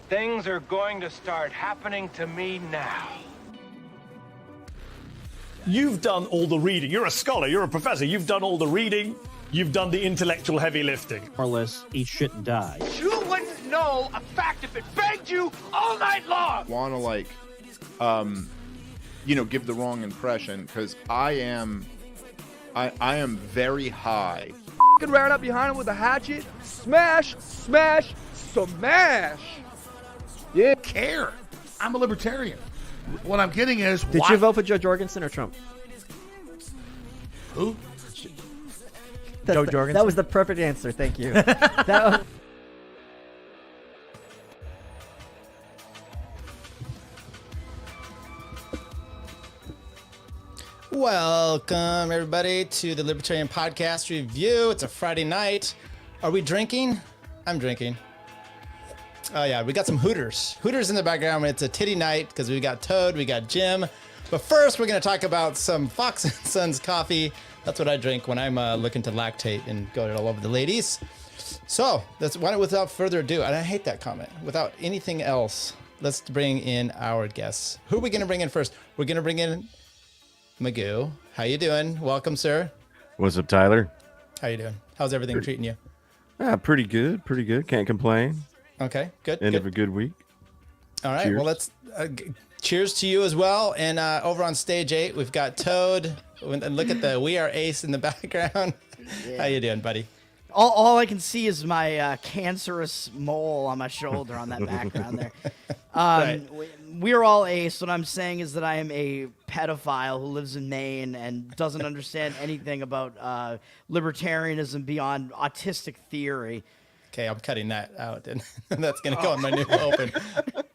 Things are going to start happening to me now. You've done all the reading. You're a scholar. You're a professor. You've done all the reading. You've done the intellectual heavy lifting. More or less, eat shit and die. You wouldn't know a fact if it begged you all night long. Want to give the wrong impression because I am very high. Ran up behind him with a hatchet. Smash, smash, smash. Yeah. Care. I'm a libertarian. What I'm getting is, Did you vote for Joe Jorgensen or Trump? Who? Joe Jorgensen. That was the perfect answer. Thank you. That was... Welcome, everybody, to the Libertarian Podcast Review. It's a Friday night. Are we drinking? I'm drinking. Oh, yeah, we got some Hooters. Hooters in the background. It's a titty night because we got Toad, we got Jim. But first, we're going to talk about some Fox & Sons coffee. That's what I drink when I'm looking to lactate and go all over the ladies. So, without further ado, and I hate that comment, without anything else, let's bring in our guests. Who are we going to bring in first? We're going to bring in Magoo. How you doing? Welcome, sir. What's up, Tyler? How you doing? How's everything treating you? Pretty good. Can't complain. Okay, good. End of a good week. All right, Cheers. well, let's cheers to you as well. And over on stage 8, we've got Toad. And look at the We Are Ace in the background. Yeah. How you doing, buddy? All I can see is my cancerous mole on my shoulder on that background there. Right. We're all ace. What I'm saying is that I am a pedophile who lives in Maine and doesn't understand anything about libertarianism beyond autistic theory. Okay, I'm cutting that out, and that's going to go on my new open.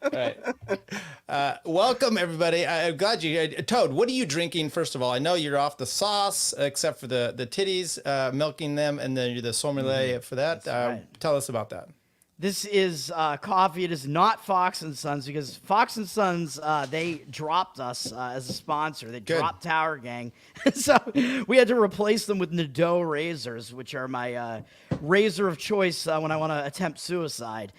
All right. Welcome, everybody. I'm glad you... Toad, what are you drinking, first of all? I know you're off the sauce, except for the titties, milking them, and then you're the sommelier for that. Right. Tell us about that. This is coffee. It is not Fox & Sons because Fox & Sons, they dropped us as a sponsor. They dropped Tower Gang. So we had to replace them with Nadeau razors, which are my razor of choice when I want to attempt suicide.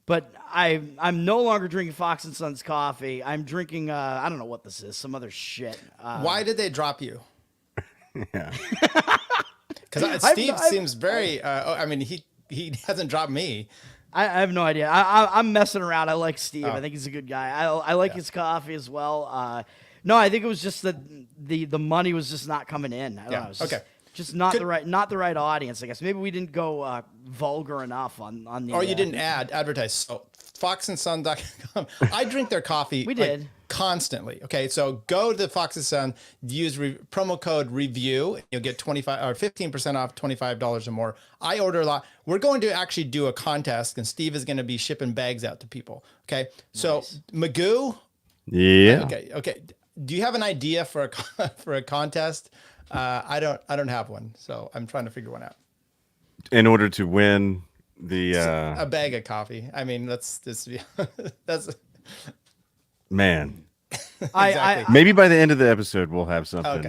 But I'm no longer drinking Fox & Sons coffee. I'm drinking, I don't know what this is, some other shit. Why did they drop you? Yeah. Because Steve seems very, he hasn't dropped me. I have no idea. I'm messing around. I like Steve. Oh. I think he's a good guy. I like his coffee as well. No, I think it was just that the money was just not coming in. I don't know. It was just not the right audience, I guess. Maybe we didn't go vulgar enough on the. Or you didn't advertise. So foxandson.com. I drink their coffee. We did. Constantly. Okay, so go to the Fox and Son, use promo code REVIEW. You'll get 25 or 15% off, $25 or more. I order a lot. We're going to actually do a contest, and Steve is going to be shipping bags out to people. Okay, so nice. Magoo. Yeah. Okay. Do you have an idea for a contest? I don't have one, so I'm trying to figure one out. In order to win the a bag of coffee. I mean, that's man. Exactly. Maybe by the end of the episode we'll have something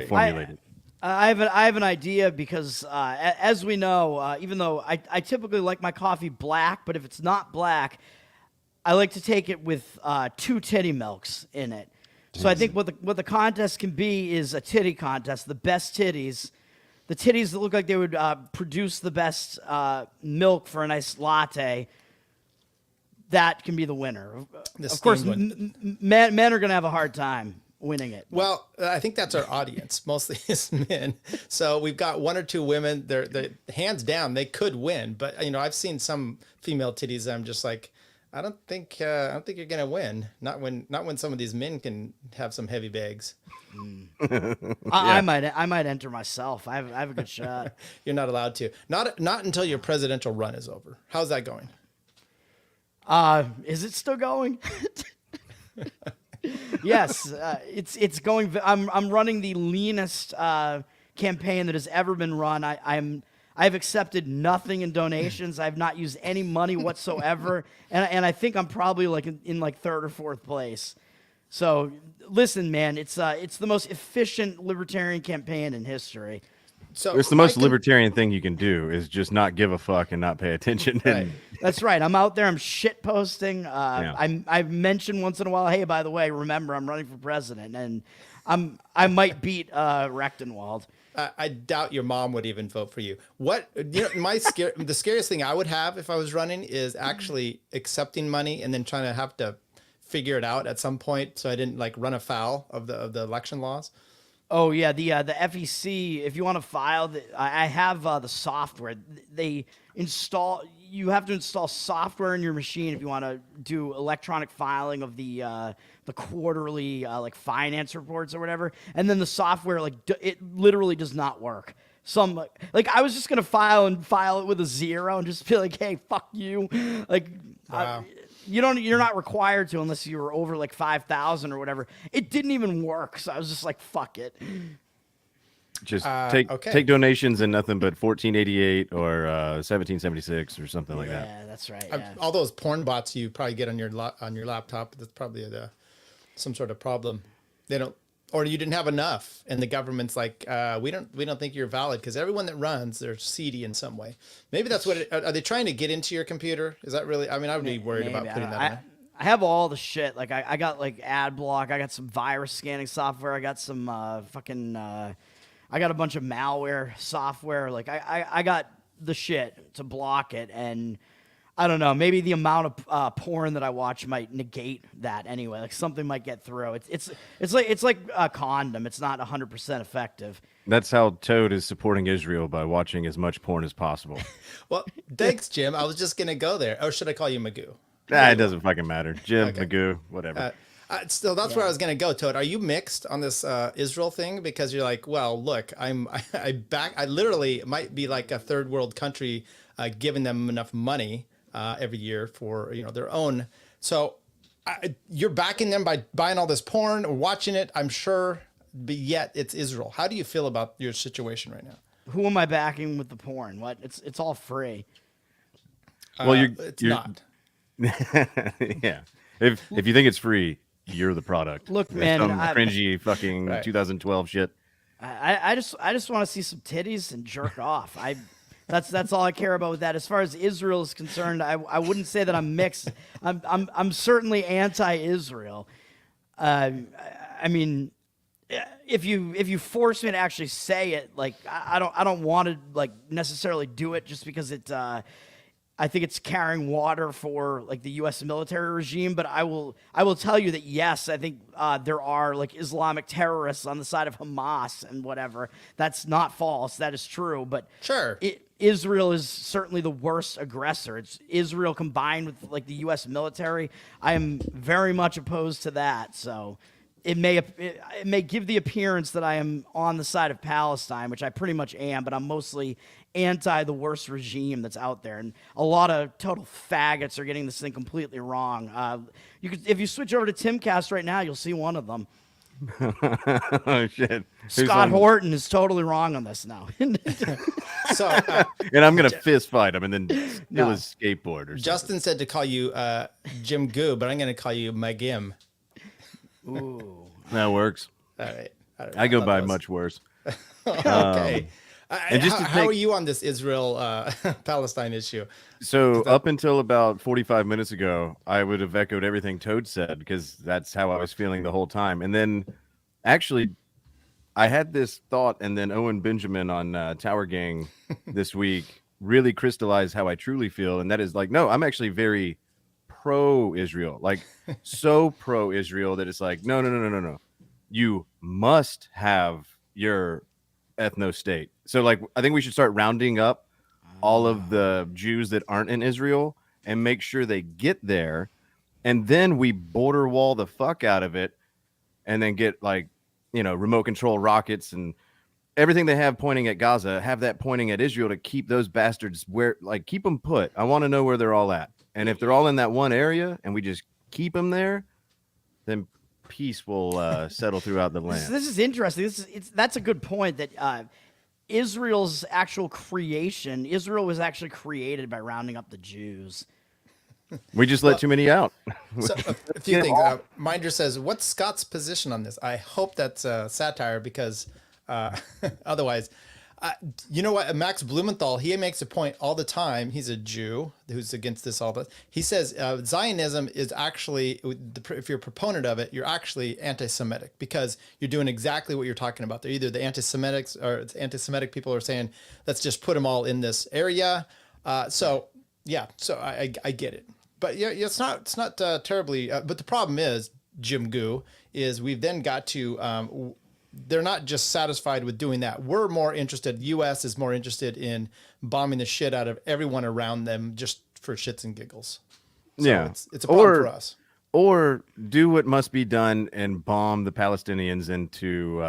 formulated. I have an idea because as we know, even though I typically like my coffee black, but if it's not black, I like to take it with 2 titty milks in it. So I think what the contest can be is a titty contest. The best titties, the titties that look like they would produce the best milk for a nice latte. That can be the winner. Of course, men are going to have a hard time winning it. Well, I think that's our audience. Mostly is men. So we've got 1 or 2 women. They're hands down. They could win, but I've seen some female titties. I'm just like, I don't think you're going to win. Not when some of these men can have some heavy bags. I might enter myself. I have a good shot. You're not allowed to. Not until your presidential run is over. How's that going? Is it still going? Yes, it's going. I'm running the leanest campaign that has ever been run. I've accepted nothing in donations. I've not used any money whatsoever, and I think I'm probably in 3rd or 4th place. So listen, man, it's the most efficient libertarian campaign in history. So it's the most libertarian thing you can do is just not give a fuck and not pay attention. Right. That's right. I'm out there. I'm shit posting. I mention once in a while, hey, by the way, remember I'm running for president, and I might beat Rechtenwald. I doubt your mom would even vote for you. The scariest thing I would have if I was running is actually accepting money and then trying to have to figure it out at some point, so I didn't like run afoul of the election laws. Oh yeah, the FEC. If you want to file, I have the software. They install. You have to install software in your machine if you want to do electronic filing of the quarterly like finance reports or whatever. And then the software it literally does not work. Some like I was just gonna file it with a 0 and just be like, hey, fuck you, like. Wow. You're not required to unless you were over like 5,000 or whatever. It didn't even work, so I was just like, fuck it. Just take donations and nothing but 1488 or 1776 or something like that. Yeah, that's right. All those porn bots you probably get on your laptop. That's probably some sort of problem. They don't, or you didn't have enough, and the government's like, we don't think you're valid because everyone that runs, they're seedy in some way. Maybe that's what. Are they trying to get into your computer? Is that really? I mean, I would be worried about putting that in. I have all the shit. Like I got like ad block. I got some virus scanning software. I got some I got a bunch of malware software. Like I got the shit to block it, and I don't know. Maybe the amount of porn that I watch might negate that anyway. Like something might get through. It's like a condom. It's not 100% effective. That's how Toad is supporting Israel, by watching as much porn as possible. Well, thanks, Jim. I was just gonna go there. Or should I call you Magoo? It doesn't fucking matter. Jim, okay. Magoo, whatever. So that's where I was gonna go, Toad. Are you mixed on this Israel thing? Because you're like, well, look, I literally might be like a third world country, giving them enough money every year for their own. So you're backing them by buying all this porn or watching it, I'm sure, but yet it's Israel. How do you feel about your situation right now? Who am I backing with the porn? What? It's all free. Well, it's not. Yeah. If you think it's free, you're the product. Look, man, some cringy fucking 2012 shit. I just want to see some titties and jerk off. That's all I care about with that. As far as Israel is concerned, I wouldn't say that I'm mixed. I'm certainly anti-Israel. I mean, if you force me to actually say it, like I don't want to like necessarily do it just because it. I think it's carrying water for like the U.S. military regime, but I will tell you that yes, I think there are like Islamic terrorists on the side of Hamas and whatever. That's not false. That is true. But sure, Israel is certainly the worst aggressor. It's Israel combined with like the U.S. military. I am very much opposed to that. So it may give the appearance that I am on the side of Palestine, which I pretty much am, but I'm mostly anti the worst regime that's out there, and a lot of total faggots are getting this thing completely wrong. If you switch over to Timcast right now, you'll see one of them. Oh shit! Scott Horton is totally wrong on this now. So, and I'm gonna fist fight him and then steal his skateboard. Or Justin said to call you Jim Goo, but I'm gonna call you Magim. Ooh, that works. All right. I go by much worse. Okay. And how are you on this Israel-Palestine issue? So up until about 45 minutes ago, I would have echoed everything Toad said because that's how I was feeling the whole time. And then actually, I had this thought, and then Owen Benjamin on Tower Gang this week really crystallized how I truly feel. And that is like, no, I'm actually very pro-Israel, like so pro-Israel that it's like, no. You must have your ethno-state. So like I think we should start rounding up all of the Jews that aren't in Israel and make sure they get there, and then we border wall the fuck out of it, and then get like remote control rockets and everything they have pointing at Gaza, have that pointing at Israel to keep those bastards where, like, keep them put. I want to know where they're all at, and if they're all in that one area and we just keep them there, then peace will settle throughout the land. This is interesting. That's a good point that Israel's actual creation, Israel was actually created by rounding up the Jews. We just let too many out. So a few things. Minder says, what's Scott's position on this? I hope that's satire because otherwise, You know what? Max Blumenthal, he makes a point all the time. He's a Jew who's against this all this. He says Zionism is actually, if you're a proponent of it, you're actually anti-Semitic because you're doing exactly what you're talking about. They're either the anti-Semitics or it's anti-Semitic people are saying, let's just put them all in this area. So I get it. But yeah, it's not terribly. But the problem is, Jim Goo, is we've then got to. They're not just satisfied with doing that. We're more interested. U.S. is more interested in bombing the shit out of everyone around them just for shits and giggles. So it's a problem for us. Or do what must be done and bomb the Palestinians into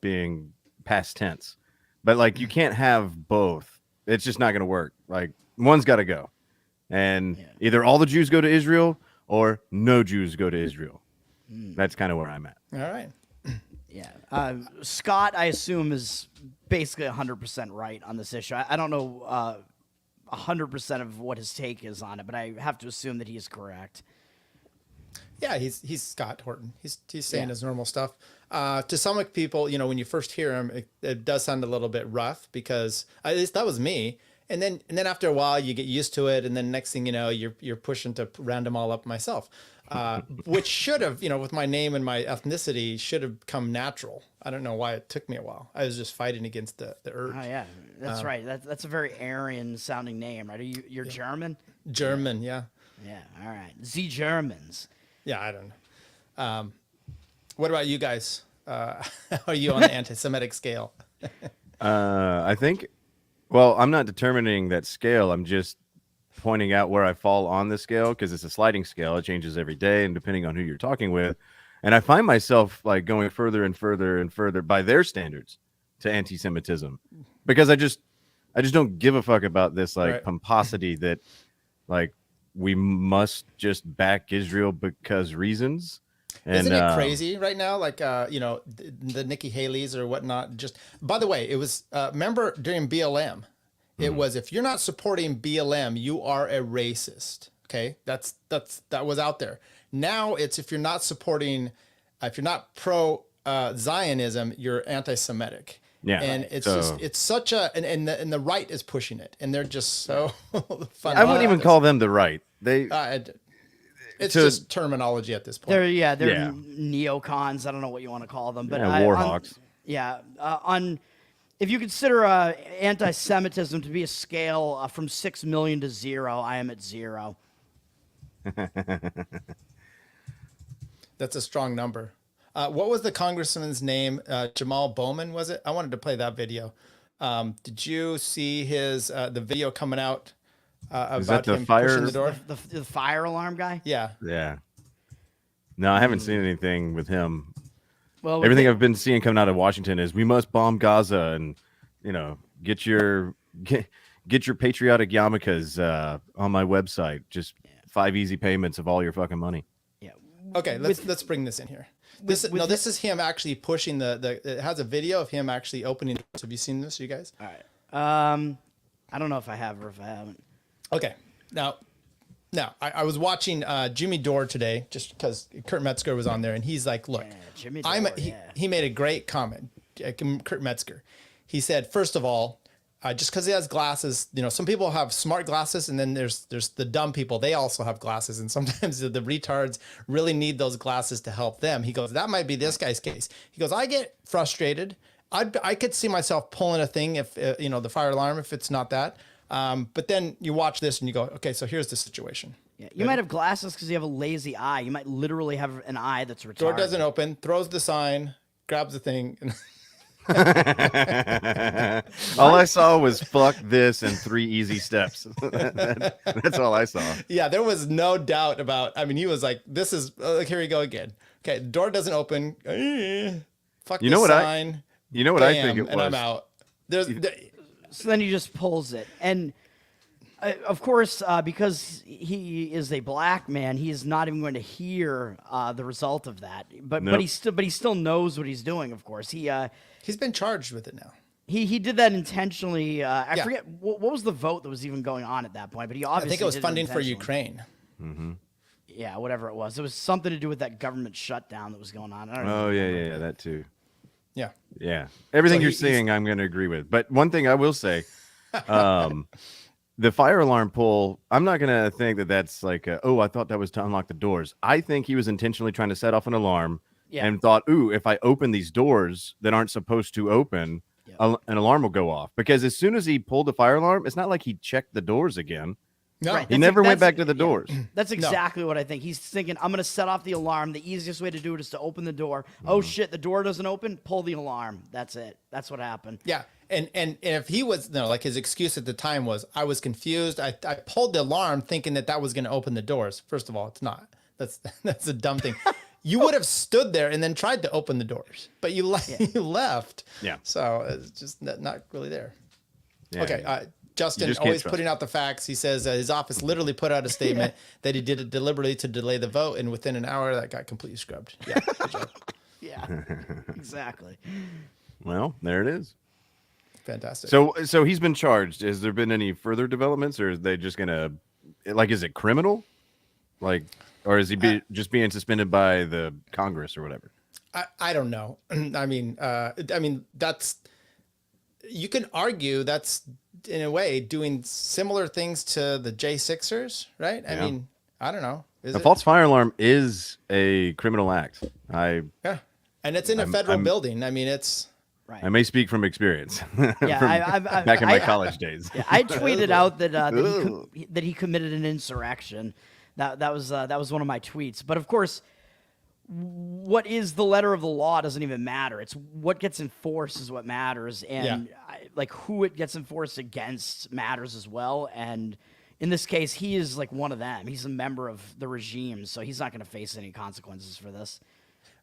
being past tense. But like you can't have both. It's just not going to work. Like one's got to go, and either all the Jews go to Israel or no Jews go to Israel. That's kind of where I'm at. All right. Yeah. Scott, I assume, is basically 100% right on this issue. I don't know 100% of what his take is on it, but I have to assume that he's correct. Yeah, he's Scott Horton. He's saying his normal stuff. To some people, when you first hear him, it does sound a little bit rough because at least that was me. And then after a while, you get used to it, and then next thing you know, you're pushing to round them all up myself. Which should have, with my name and my ethnicity, should have come natural. I don't know why it took me a while. I was just fighting against the urge. Oh yeah, that's right. That's a very Aryan sounding name, right? You're German? German, yeah. Yeah. All right. The Germans. Yeah, I don't know. What about you guys? How are you on the anti-Semitic scale? I think. Well, I'm not determining that scale. I'm just pointing out where I fall on the scale because it's a sliding scale. It changes every day and depending on who you're talking with. And I find myself like going further and further and further by their standards to anti-Semitism because I just don't give a fuck about this like pomposity that like we must just back Israel because reasons. And, isn't it crazy right now? Like, the Nikki Haley's or whatnot. Just by the way, it was remember during BLM. It was if you're not supporting BLM, you are a racist. Okay, that was out there. Now it's if you're not pro Zionism, you're anti-Semitic. Yeah, and it's such a and the right is pushing it, and they're just so fun. I wouldn't even call them the right. It's just terminology at this point. They're neocons. I don't know what you want to call them, but warhawks. If you consider anti-Semitism to be a scale from 6 million to 0, I am at 0. That's a strong number. What was the congressman's name? Jamal Bowman, was it? I wanted to play that video. Did you see the video coming out about him pushing the door? The fire alarm guy? Yeah. Yeah. No, I haven't seen anything with him. Well, everything I've been seeing coming out of Washington is we must bomb Gaza and get your patriotic yarmulkes on my website. Just 5 easy payments of all your fucking money. Yeah. Okay, let's bring this in here. This is him actually pushing it has a video of him actually opening doors. Have you seen this, you guys? All right. I don't know if I have or if I haven't. Okay. Now, I was watching Jimmy Dore today just because Kurt Metzger was on there, and he's like, "Look, Jimmy Dore, he made a great comment." Kurt Metzger, he said, first of all, just because he has glasses, some people have smart glasses, and then there's the dumb people. They also have glasses, and sometimes the retards really need those glasses to help them. He goes, that might be this guy's case. He goes, I get frustrated. I could see myself pulling a thing if the fire alarm if it's not that. But then you watch this and you go, okay, so here's the situation. Yeah, you might have glasses because you have a lazy eye. You might literally have an eye that's retarded. Door doesn't open, throws the sign, grabs the thing. And all I saw was fuck this and 3 easy steps. That's all I saw. Yeah, there was no doubt about. I mean, he was like, "This is here we go again." Okay, door doesn't open. Fuck this sign. You know what I think it was. And I'm out. So then he just pulls it, and of course, because he is a black man, he is not even going to hear the result of that. But he still knows what he's doing. Of course, he's been charged with it now. He did that intentionally. I forget what was the vote that was even going on at that point, but he obviously I think it was did funding for Ukraine. Mm-hmm. Yeah, whatever it was. It was something to do with that government shutdown that was going on. I don't know. Oh yeah, that too. Yeah. Yeah. Everything So you're saying, I'm going to agree with. But one thing I will say, the fire alarm pull, I'm not going to think that that's like, I thought that was to unlock the doors. I think he was intentionally trying to set off an alarm and thought, if I open these doors that aren't supposed to open, an alarm will go off. Because as soon as he pulled the fire alarm, it's not like he checked the doors again. No, Right. He never went back to the doors. That's exactly what I think. He's thinking, I'm going to set off the alarm. The easiest way to do it is to open the door. Oh, shit, the door doesn't open. Pull the alarm. That's it. That's what happened. Yeah. And if he was, like his excuse at the time was, I was confused. I pulled the alarm thinking that was going to open the doors. First of all, it's not. That's a dumb thing. You would have stood there and then tried to open the doors, but you left. Yeah. So it's just not really there. Yeah. Okay. Justin just always can't putting out the facts. He says his office literally put out a statement that he did it deliberately to delay the vote, and within an hour that got completely scrubbed. Yeah, good job. Yeah, exactly. Well, there it is. Fantastic. So he's been charged. Has there been any further developments, or is they just gonna, is it criminal, or is he just being suspended by the Congress or whatever? I don't know. I mean, that's, you can argue that's in a way doing similar things to the J6ers, right? I mean, I don't know. A false fire alarm is a criminal act. Yeah, and it's in a federal building. I mean, it's. Right. I may speak from experience. Yeah, back in my college days. Yeah, I tweeted out that he committed an insurrection. That was one of my tweets. But of course, what is the letter of the law doesn't even matter. It's what gets enforced is what matters, and who it gets enforced against matters as well. And in this case, he is like one of them. He's a member of the regime, so he's not going to face any consequences for this.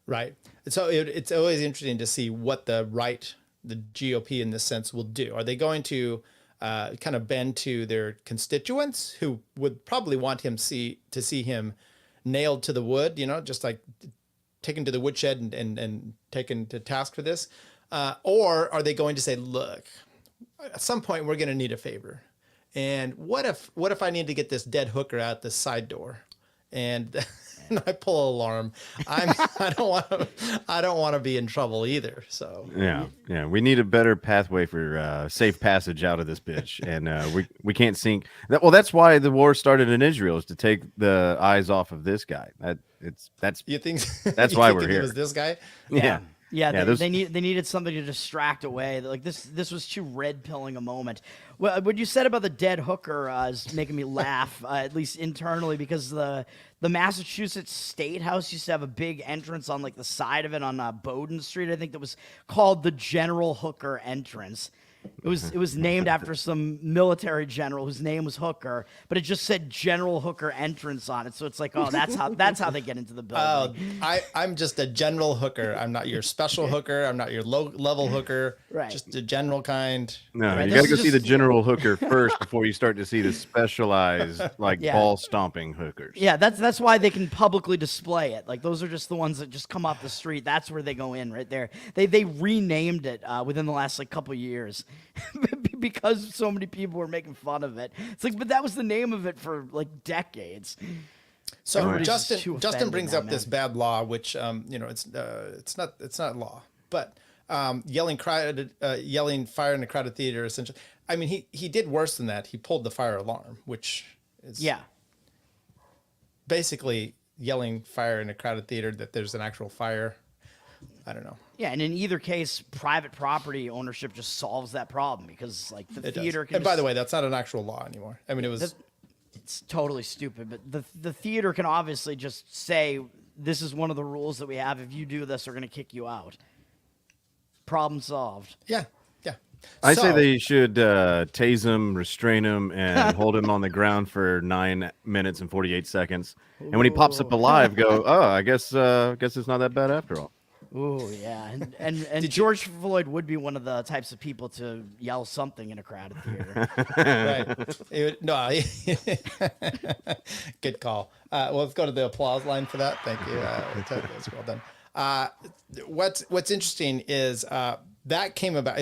Right. So it's always interesting to see what the GOP in this sense will do. Are they going to kind of bend to their constituents who would probably want to see him nailed to the wood, just like taken to the woodshed and taken to task for this? Or are they going to say, look, at some point we're going to need a favor. And what if I need to get this dead hooker out the side door? And I pull an alarm. I don't want to be in trouble either. So yeah, we need a better pathway for safe passage out of this bitch, and we can't sink. Well, that's why the war started in Israel, is to take the eyes off of this guy. That's you think that's you why think we're it here. was this guy? Yeah. Yeah, they needed something to distract away. Like this was too red pilling a moment. Well, what you said about the dead hooker is making me laugh, at least internally, because the Massachusetts State House used to have a big entrance on the side of it on Bowdoin Street. I think that was called the General Hooker entrance. It was named after some military general whose name was Hooker, but it just said General Hooker entrance on it. So it's like, oh, that's how they get into the building. I'm just a general hooker. I'm not your special hooker. I'm not your low level hooker. Right. Just a general kind. No, right. you got to go see the general hooker first before you start to see the specialized ball stomping hookers. Yeah, that's why they can publicly display it. Like those are just the ones that just come off the street. That's where they go in right there. They renamed it within the last couple years. Because so many people were making fun of it. It's like, but that was the name of it for decades. So Justin brings up this bad law, which it's not law, but yelling fire in a crowded theater essentially. I mean, he did worse than that. He pulled the fire alarm, which is basically yelling fire in a crowded theater that there's an actual fire. I don't know. Yeah, and in either case, private property ownership just solves that problem because the theater can. And by the way, that's not an actual law anymore. I mean, it's totally stupid, but the theater can obviously just say this is one of the rules that we have. If you do this, we're going to kick you out. Problem solved. Yeah. I say they should tase him, restrain him, and hold him on the ground for 9 minutes and 48 seconds. And when he pops up alive, go, I guess it's not that bad after all. Oh yeah, and George Floyd would be one of the types of people to yell something in a crowded theater. Right. Good call. Well, let's go to the applause line for that. Thank you. That's well done. What's interesting is that came about.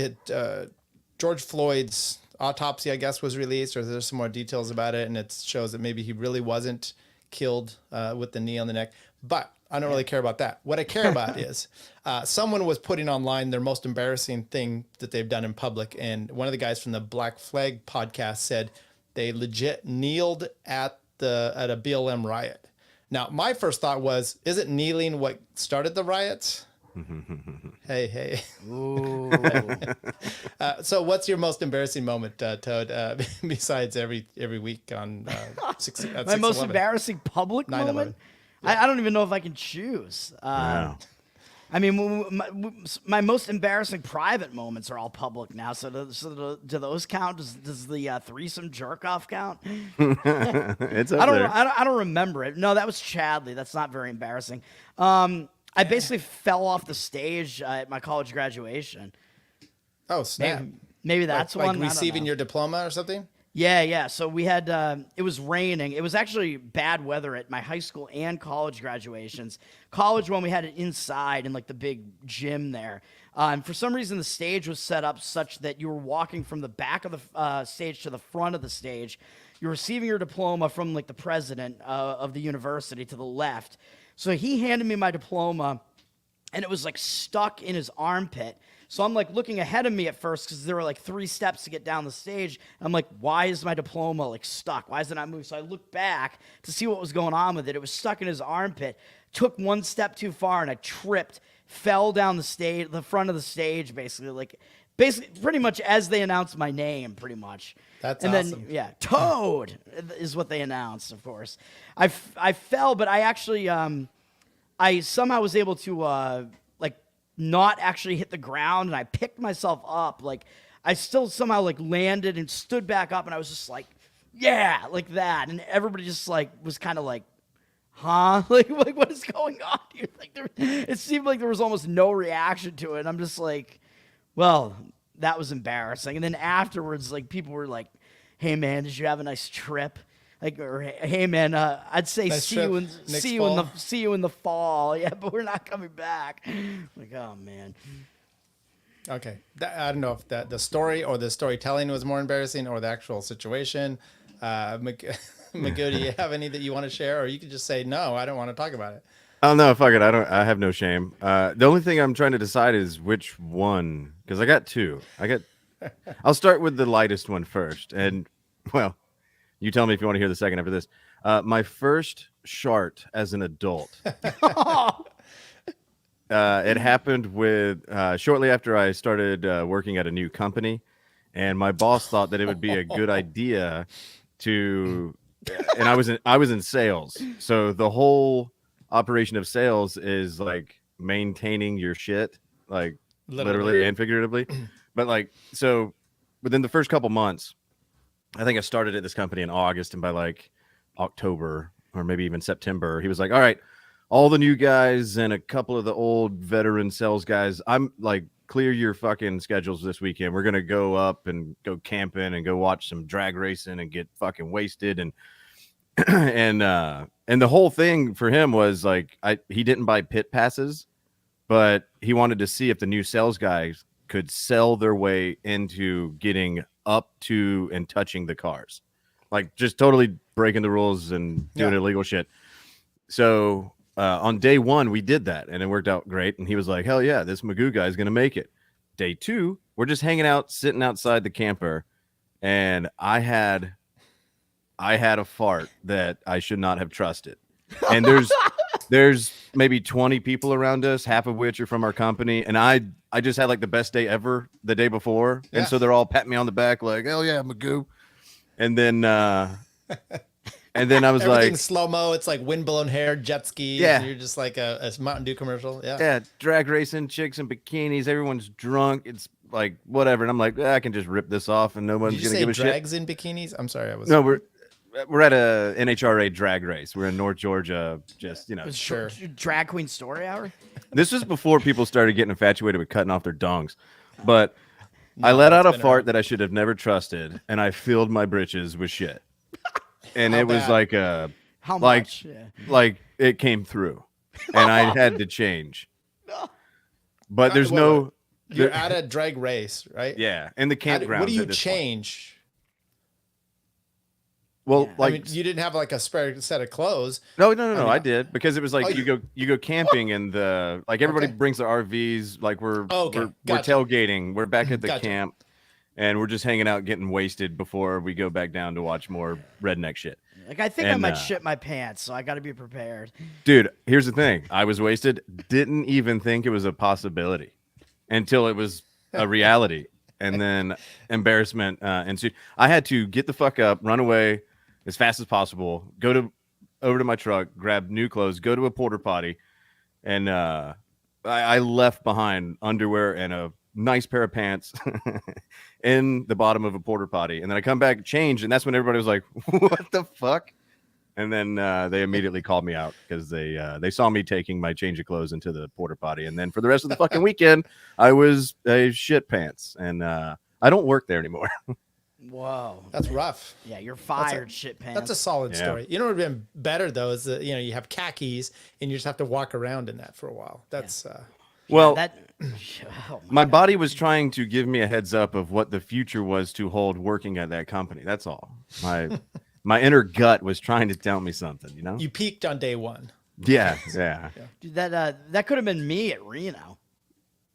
George Floyd's autopsy, I guess, was released, or there's some more details about it, and it shows that maybe he really wasn't killed with the knee on the neck. But I don't really care about that. What I care about is someone was putting online their most embarrassing thing that they've done in public. And one of the guys from the Black Flag podcast said they legit kneeled at a BLM riot. Now, my first thought was, isn't kneeling what started the riots? Hey. Ooh. So what's your most embarrassing moment, Toad, besides every week on My most embarrassing public 9/11. moment? I don't even know if I can choose. Wow. I mean, my most embarrassing private moments are all public now. So do those count? Does the threesome jerk off count? It's up I there. don't remember it. No, that was Chadley. That's not very embarrassing. I basically fell off the stage at my college graduation. Oh, snap. Maybe that's like one. receiving your diploma or something? Yeah. So we had, it was raining. It was actually bad weather at my high school and college graduations. College one, we had it inside in like the big gym there. And for some reason, the stage was set up such that you were walking from the back of the stage to the front of the stage. You're receiving your diploma from like the president of the university to the left. So he handed me my diploma, and it was like stuck in his armpit. So I'm like looking ahead of me at first because there were like 3 steps to get down the stage. I'm like, why is my diploma like stuck? Why is it not moving? So I looked back to see what was going on with it. It was stuck in his armpit. Took 1 step too far, and I tripped, fell down the front of the stage, basically pretty much as they announced my name, pretty much. That's and awesome. Then, yeah, Toad is what they announced, of course. I fell, but I actually, I somehow was able to, not actually hit the ground, and I picked myself up. Like, I still somehow, like, landed and stood back up, and I was just like, yeah, like that. And everybody just, like, was kind of like, huh? Like what is going on here? Like, it seemed like there was almost no reaction to it. And I'm just like, well, that was embarrassing. And then afterwards, like, people were like, hey, man, did you have a nice trip? Like, or hey, man, I'd say Nice see trip. you in the fall. Yeah, but we're not coming back. Like, oh man. Okay. I don't know if the story or the storytelling was more embarrassing or the actual situation. Magoo, do you have any that you want to share? Or you could just say, no, I don't want to talk about it. Oh no, fuck it. I have no shame. The only thing I'm trying to decide is which one, because I got 2. I'll start with the lightest one first, and well, you tell me if you want to hear the second after this. My first shart as an adult. It happened with shortly after I started working at a new company, and my boss thought that it would be a good idea to, and I was in sales, so the whole operation of sales is like maintaining your shit, like literally and figuratively. But like, so within the first couple months, I think I started at this company in August, and by like October or maybe even September, he was like, all right, all the new guys and a couple of the old veteran sales guys, I'm like, clear your fucking schedules this weekend. We're going to go up and go camping and go watch some drag racing and get fucking wasted. And, and the whole thing for him was like, he didn't buy pit passes, but he wanted to see if the new sales guys could sell their way into getting up to and touching the cars, like just totally breaking the rules and doing illegal shit. So on day 1, we did that, and it worked out great. And he was like, hell yeah, this Magoo guy is going to make it. Day 2, we're just hanging out, sitting outside the camper, and I had a fart that I should not have trusted. And there's maybe 20 people around us, half of which are from our company. And I just had like the best day ever the day before. Yeah. And so they're all patting me on the back like, hell yeah, Magoo. And then I was like, slow-mo. It's like wind-blown hair, jet skis. Yeah. You're just like a Mountain Dew commercial. Yeah. Yeah. Drag racing, chicks in bikinis. Everyone's drunk. It's like, whatever. And I'm like, I can just rip this off and no one's going to give a shit. Drags in bikinis? I'm sorry. No, we're at a NHRA drag race. We're in North Georgia. Just, you know, sure. Drag queen story hour. This was before people started getting infatuated with cutting off their dongs. But I let out a fart that I should have never trusted, and I filled my britches with shit. And it was like how much? Yeah. Like it came through, and I had to change. But there's no. You're at a drag race, right? Yeah, in the campground. What do you change? Well, Yeah. like I mean, you didn't have like a spare set of clothes. no, mean, I did because it was like Oh, you go camping and like everybody Okay. brings their RVs. Like we're Okay, we're gotcha. tailgating. We're back at the Gotcha. camp, and we're just hanging out, getting wasted before we go back down to watch more redneck shit. Like I think I And, might shit my pants, so I got to be prepared. Dude, here's the thing: I was wasted. Didn't even think it was a possibility until it was a reality, and then embarrassment ensued. I had to get the fuck up, run away as fast as possible, over to my truck, grab new clothes, go to a porta potty, and I left behind underwear and a nice pair of pants in the bottom of a porta potty. And then I come back, change, and that's when everybody was like, "What the fuck?" And then they immediately called me out because they saw me taking my change of clothes into the porta potty. And then for the rest of the fucking weekend, I was a shit pants, and I don't work there anymore. Whoa. That's rough. Yeah, you're fired, shit pants. That's a solid Yeah. story. You know what would have been better though is that you have khakis and you just have to walk around in that for a while. That's Well, that. Oh my body was trying to give me a heads up of what the future was to hold working at that company. That's all. My inner gut was trying to tell me something, you know? you peaked on day one. Yeah. Dude, that could have been me at Reno.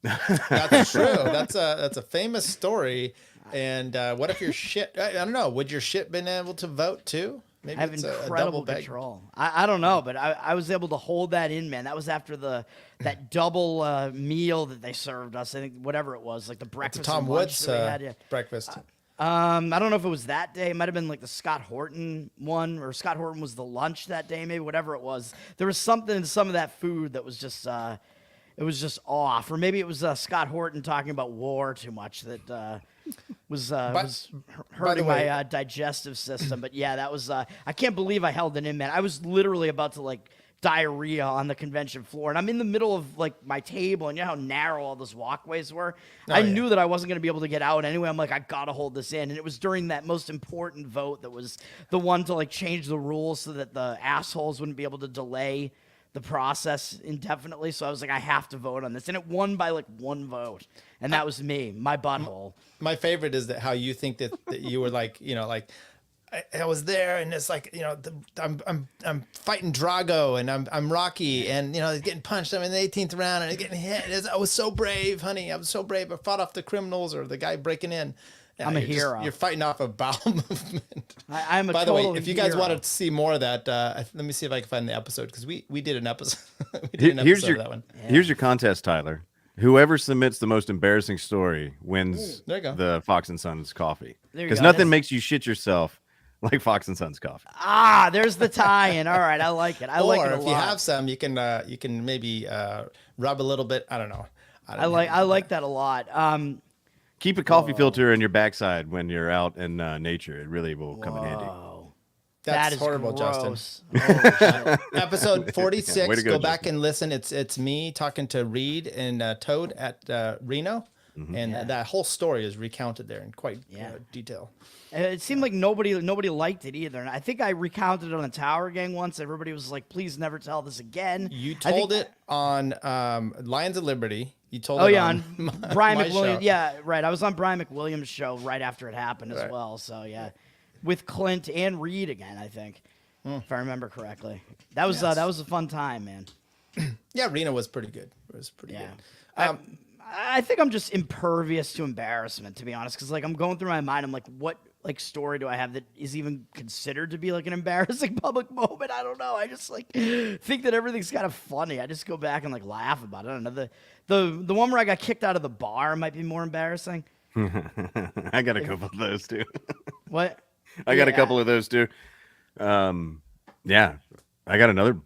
That's true. That's a famous story. And what if your shit? I don't know. Would your shit been able to vote too? Maybe I have it's a incredible double bag. control. I don't know, but I was able to hold that in, man. That was after that double meal that they served us. I think whatever it was, like the It's a breakfast. Tom and lunch Woods that we had, yeah. breakfast. I don't know if it was that day. It might have been like the Scott Horton one, or Scott Horton was the lunch that day, maybe whatever it was. There was something in some of that food that was just, it was just off, or maybe it was Scott Horton talking about war too much that was hurting way- my digestive system. But yeah, that was. I can't believe I held it in, man. I was literally about to like diarrhea on the convention floor, and I'm in the middle of like my table, and you know how narrow all those walkways were. I knew that I wasn't going to be able to get out anyway. I'm like, I gotta hold this in, and it was during that most important vote that was the one to like change the rules so that the assholes wouldn't be able to delay the process indefinitely. So I was like, I have to vote on this, and it won by like one vote, and that was me, my butthole. My favorite is that how you think that you were like, like I was there and it's like, I'm fighting Drago and I'm Rocky and getting punched. I'm in the 18th round and getting hit. I was so brave, honey. I was so brave. I fought off the criminals or the guy breaking in. I'm a hero. You're fighting off a bowel movement. I'm a By the way, total if you guys hero. wanted to see more of that, let me see if I can find the episode because we did an episode. Here's of that one. Here's your contest, Tyler. Whoever submits the most embarrassing story wins there you go. the Fox and Sons coffee. There you Because go. nothing That's- makes you shit yourself like Fox and Sons coffee. There's the tie-in. All right, I like it. I like it a Or if lot. you have some, you can maybe rub a little bit. I don't know. I like that a lot. Keep a coffee filter in your backside when you're out in nature. It really will come in handy. That's that is horrible, gross. Justin. Holy shit. Episode 46. Way to go go, back Justin. and listen. It's me talking to Reed and Toad at Reno, and that whole story is recounted there in quite detail. It seemed like nobody liked it either. And I think I recounted it on the Tower Gang once. Everybody was like, "Please never tell this again." You I think- told it on Lions of Liberty. You told Oh it yeah, on on Brian my McWilliams. show. Yeah, right. I was on Brian McWilliams' show right after it happened as Right. well. So yeah, with Clint and Reed again, I think, if I remember correctly. That was a fun time, man. Yeah, Reno was pretty good. It was pretty Yeah. good. I think I'm just impervious to embarrassment, to be honest, because like I'm going through my mind. I'm like, what like story do I have that is even considered to be like an embarrassing public moment? I don't know. I just like think that everything's kind of funny. I just go back and like laugh about it. I don't know. The one where I got kicked out of the bar might be more embarrassing. I got a couple of those too. What? I got a Yeah. couple of those too. Yeah, I got another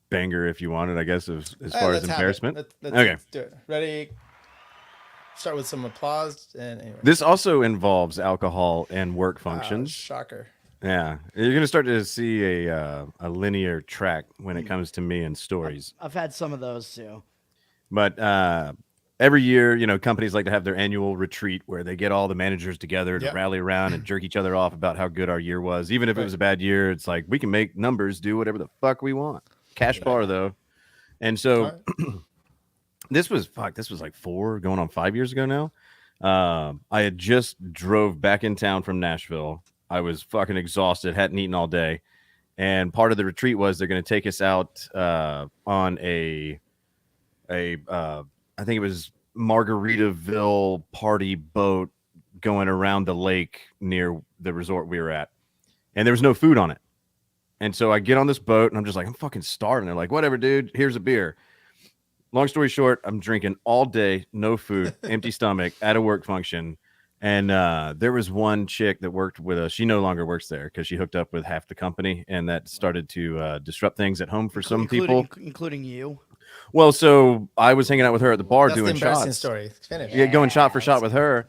banger if you want it. I guess as far as Let's have it. embarrassment. Let's Okay, do it. Ready? Start with some applause and anyway. this also involves alcohol and work functions. Shocker. Yeah, you're gonna start to see a linear track when it comes to me and stories. I've had some of those too. But every year, companies like to have their annual retreat where they get all the managers together to Yep. rally around and jerk each other off about how good our year was. Even if it was a bad year, it's like we can make numbers do whatever the fuck we want. Cash bar though. And so this was like 4 going on 5 years ago now. I had just drove back in town from Nashville I was fucking exhausted, hadn't eaten all day. And part of the retreat was they're going to take us out on I think it was Margaritaville party boat going around the lake near the resort we were at. And there was no food on it. And so I get on this boat and I'm just like, I'm fucking starving. They're like, whatever, dude, here's a beer. Long story short, I'm drinking all day, no food, empty stomach at a work function. And there was one chick that worked with us. She no longer works there because she hooked up with half the company. And that started to disrupt things at home for some people. Including you. Well, so I was hanging out with her at the bar doing the embarrassing shots. Story. Finish. Yeah, going shot for shot with her.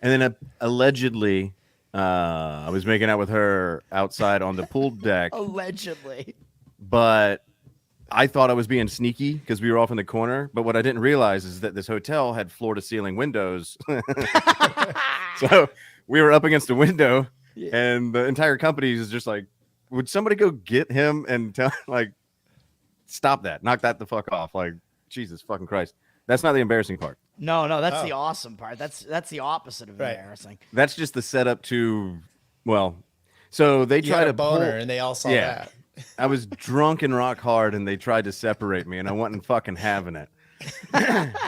And then allegedly... I was making out with her outside on the pool deck. Allegedly. But I thought I was being sneaky because we were off in the corner. But what I didn't realize is that this hotel had floor-to-ceiling windows. So we were up against the window, and the entire company is just like, would somebody go get him and tell, like, stop that. Knock that the fuck off. Like, Jesus fucking Christ. That's not the embarrassing part. No, that's the awesome part. That's the opposite of embarrassing. That's just the setup to, well, so they tried to boner, and they all saw that. I was drunk and rock hard, and they tried to separate me, and I wasn't fucking having it.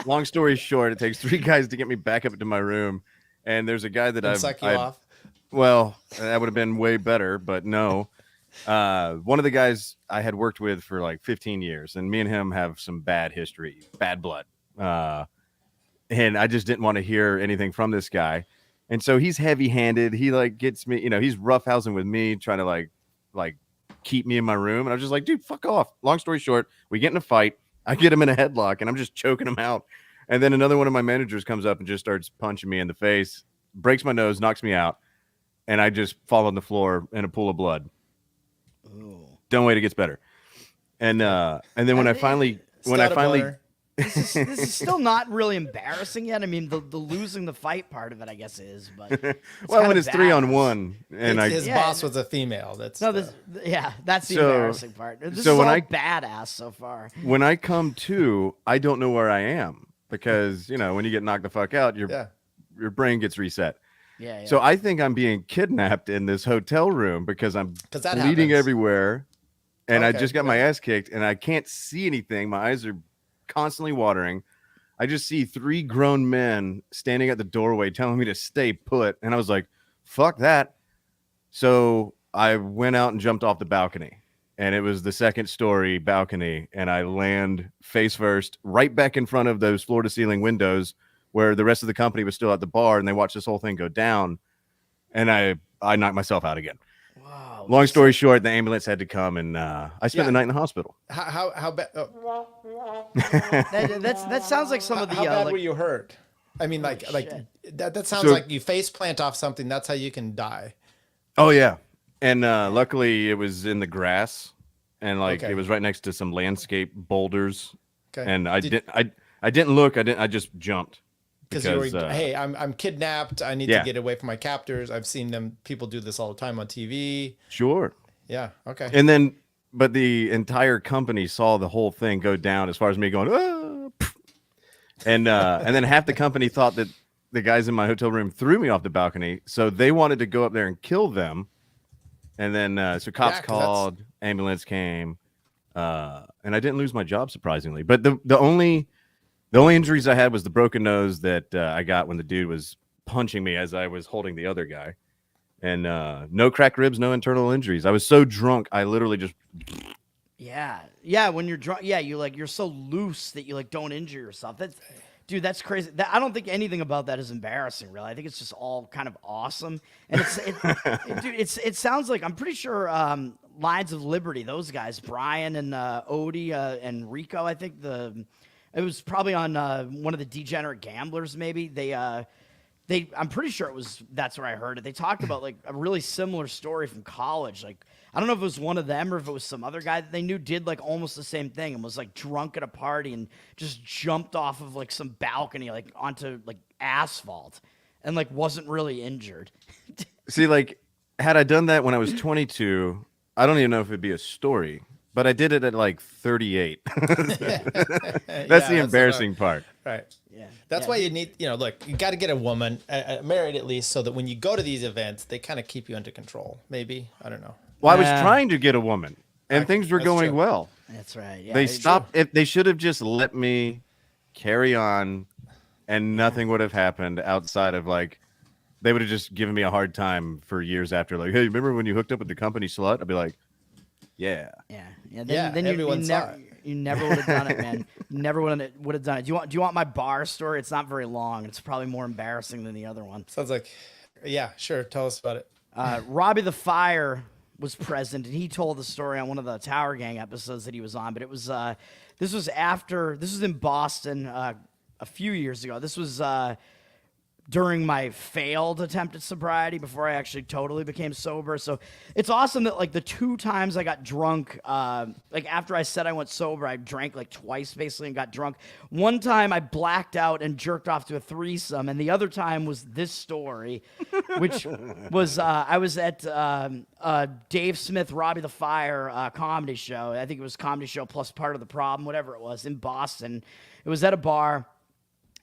Long story short, it takes 3 guys to get me back up into my room, and there's a guy that suck you off. Well, that would have been way better, but no. One of the guys I had worked with for like 15 years, and me and him have some bad history, bad blood. And I just didn't want to hear anything from this guy. And so he's heavy-handed. He like gets me, he's roughhousing with me, trying to like keep me in my room. And I was just like, dude, fuck off. Long story short, we get in a fight. I get him in a headlock and I'm just choking him out. And then another one of my managers comes up and just starts punching me in the face, breaks my nose, knocks me out. And I just fall on the floor in a pool of blood. Ooh. Don't wait, it gets better. And then when I finally this is still not really embarrassing yet. I mean, the losing the fight part of it, I guess, is. But well, when it's 3-on-1, and his boss was a female. That's the embarrassing part. This so is when all badass so far. When I come to, I don't know where I am because when you get knocked the fuck out, your brain gets reset. Yeah. So I think I'm being kidnapped in this hotel room because I'm bleeding everywhere, and I just got my ass kicked, and I can't see anything. My eyes are constantly watering. I just see 3 grown men standing at the doorway telling me to stay put, and I was like, fuck that. So I went out and jumped off the balcony, and it was the 2nd story balcony, and I land face first right back in front of those floor to ceiling windows where the rest of the company was still at the bar, and they watched this whole thing go down, and I knocked myself out again. Wow. Long story short, the ambulance had to come, and I spent the night in the hospital. How bad? Oh. that sounds like some of the. How bad were you hurt? I mean, like that sounds like you face plant off something. That's how you can die. Oh yeah, and luckily it was in the grass, and it was right next to some landscape boulders. Okay. And I didn't look. I just jumped. Because you were, hey, I'm kidnapped. I need to get away from my captors. I've seen people do this all the time on TV. Sure. Yeah. Okay. And then, but the entire company saw the whole thing go down as far as me going, and then half the company thought that the guys in my hotel room threw me off the balcony. So they wanted to go up there and kill them. And then, so cops called, ambulance came, and I didn't lose my job, surprisingly. But the only injuries I had was the broken nose that I got when the dude was punching me as I was holding the other guy. And no cracked ribs, no internal injuries. I was so drunk, I literally just... Yeah, when you're drunk, you're so loose that you don't injure yourself. Dude, that's crazy. I don't think anything about that is embarrassing, really. I think it's just all kind of awesome. And it sounds like, I'm pretty sure Lions of Liberty, those guys, Brian and Odie and Rico, I think it was probably on one of the Degenerate Gamblers, maybe. I'm pretty sure that's where I heard it. They talked about a really similar story from college. I don't know if it was one of them or if it was some other guy that they knew did almost the same thing and was drunk at a party and just jumped off of some balcony onto asphalt and wasn't really injured. See, had I done that when I was 22, I don't even know if it'd be a story. but I did it at like 38. That's the embarrassing part. Right. Yeah. That's why you need, look, you got to get a woman, married at least, so that when you go to these events, they kind of keep you under control. Maybe. I don't know. Well, I was trying to get a woman, and things were going well. That's right. Yeah, They stopped. If they should have just let me carry on, and nothing would have happened outside of like, they would have just given me a hard time for years after. Like, hey, remember when you hooked up with the company slut? I'd be like, yeah. Then you never would have done it, man. You never would have done it. Do you want my bar story? It's not very long. It's probably more embarrassing than the other one. Sounds like, yeah, sure. Tell us about it. Robbie the Fire was present, and he told the story on one of the Tower Gang episodes that he was on. But it was this was in Boston a few years ago. This was during my failed attempt at sobriety before I actually totally became sober. So it's awesome that like the 2 times I got drunk, like after I said I went sober, I drank like twice basically and got drunk. One time I blacked out and jerked off to a threesome, and the other time was this story, which was I was at Dave Smith, Robbie the Fire comedy show. I think it was Comedy Show Plus Part of the Problem, whatever it was, in Boston. It was at a bar.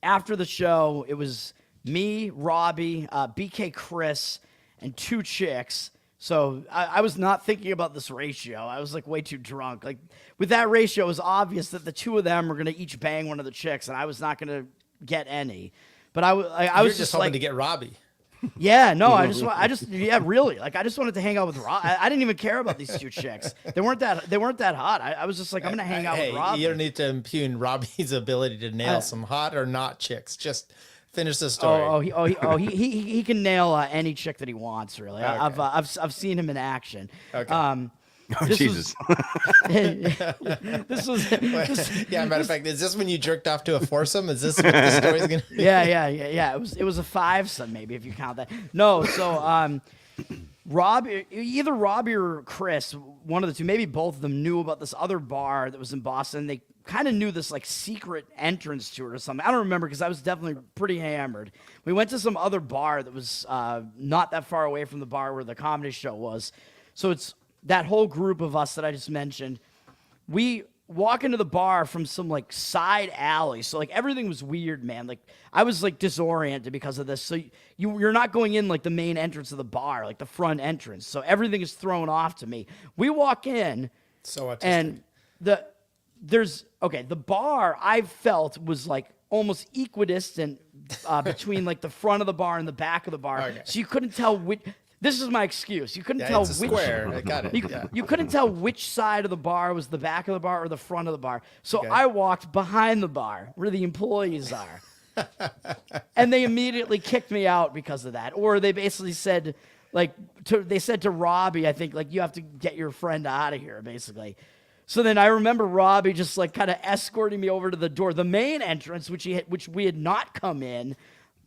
After the show, it was me, Robbie, BK Chris, and 2 chicks. So I was not thinking about this ratio. I was like way too drunk. Like with that ratio, it was obvious that the 2 of them were going to each bang one of the chicks, and I was not going to get any. But I was just hoping to get Robbie. Yeah, no, really. Like I just wanted to hang out with Robbie. I didn't even care about these 2 chicks. They weren't that hot. I was just like, I'm going to hang out with Robbie. You don't need to impugn Robbie's ability to nail some hot or not chicks. Just finish the story. He can nail any chick that he wants. Really, okay. I've seen him in action. Okay. Jesus. This was. Matter of fact, is this when you jerked off to a foursome? Is this what the story's gonna? Yeah. It was a 5-some maybe if you count that. No, so either Robbie or Chris, one of the 2, maybe both of them knew about this other bar that was in Boston. They kind of knew this like secret entrance to it or something. I don't remember because I was definitely pretty hammered. We went to some other bar that was not that far away from the bar where the comedy show was. So it's that whole group of us that I just mentioned. We walk into the bar from some like side alley. So like everything was weird, man. Like I was like disoriented because of this. So you're not going in like the main entrance of the bar, like the front entrance. So everything is thrown off to me. We walk in, and the bar I felt was like almost equidistant between like the front of the bar and the back of the bar. Okay. So you couldn't tell which. This is my excuse. You couldn't tell it's a which. Square. I got it. You couldn't tell which side of the bar was the back of the bar or the front of the bar. So I walked behind the bar where the employees are, and they immediately kicked me out because of that. Or they basically said, they said to Robbie, I think, like, you have to get your friend out of here, basically. So then I remember Robbie just like kind of escorting me over to the door, the main entrance, which we had not come in.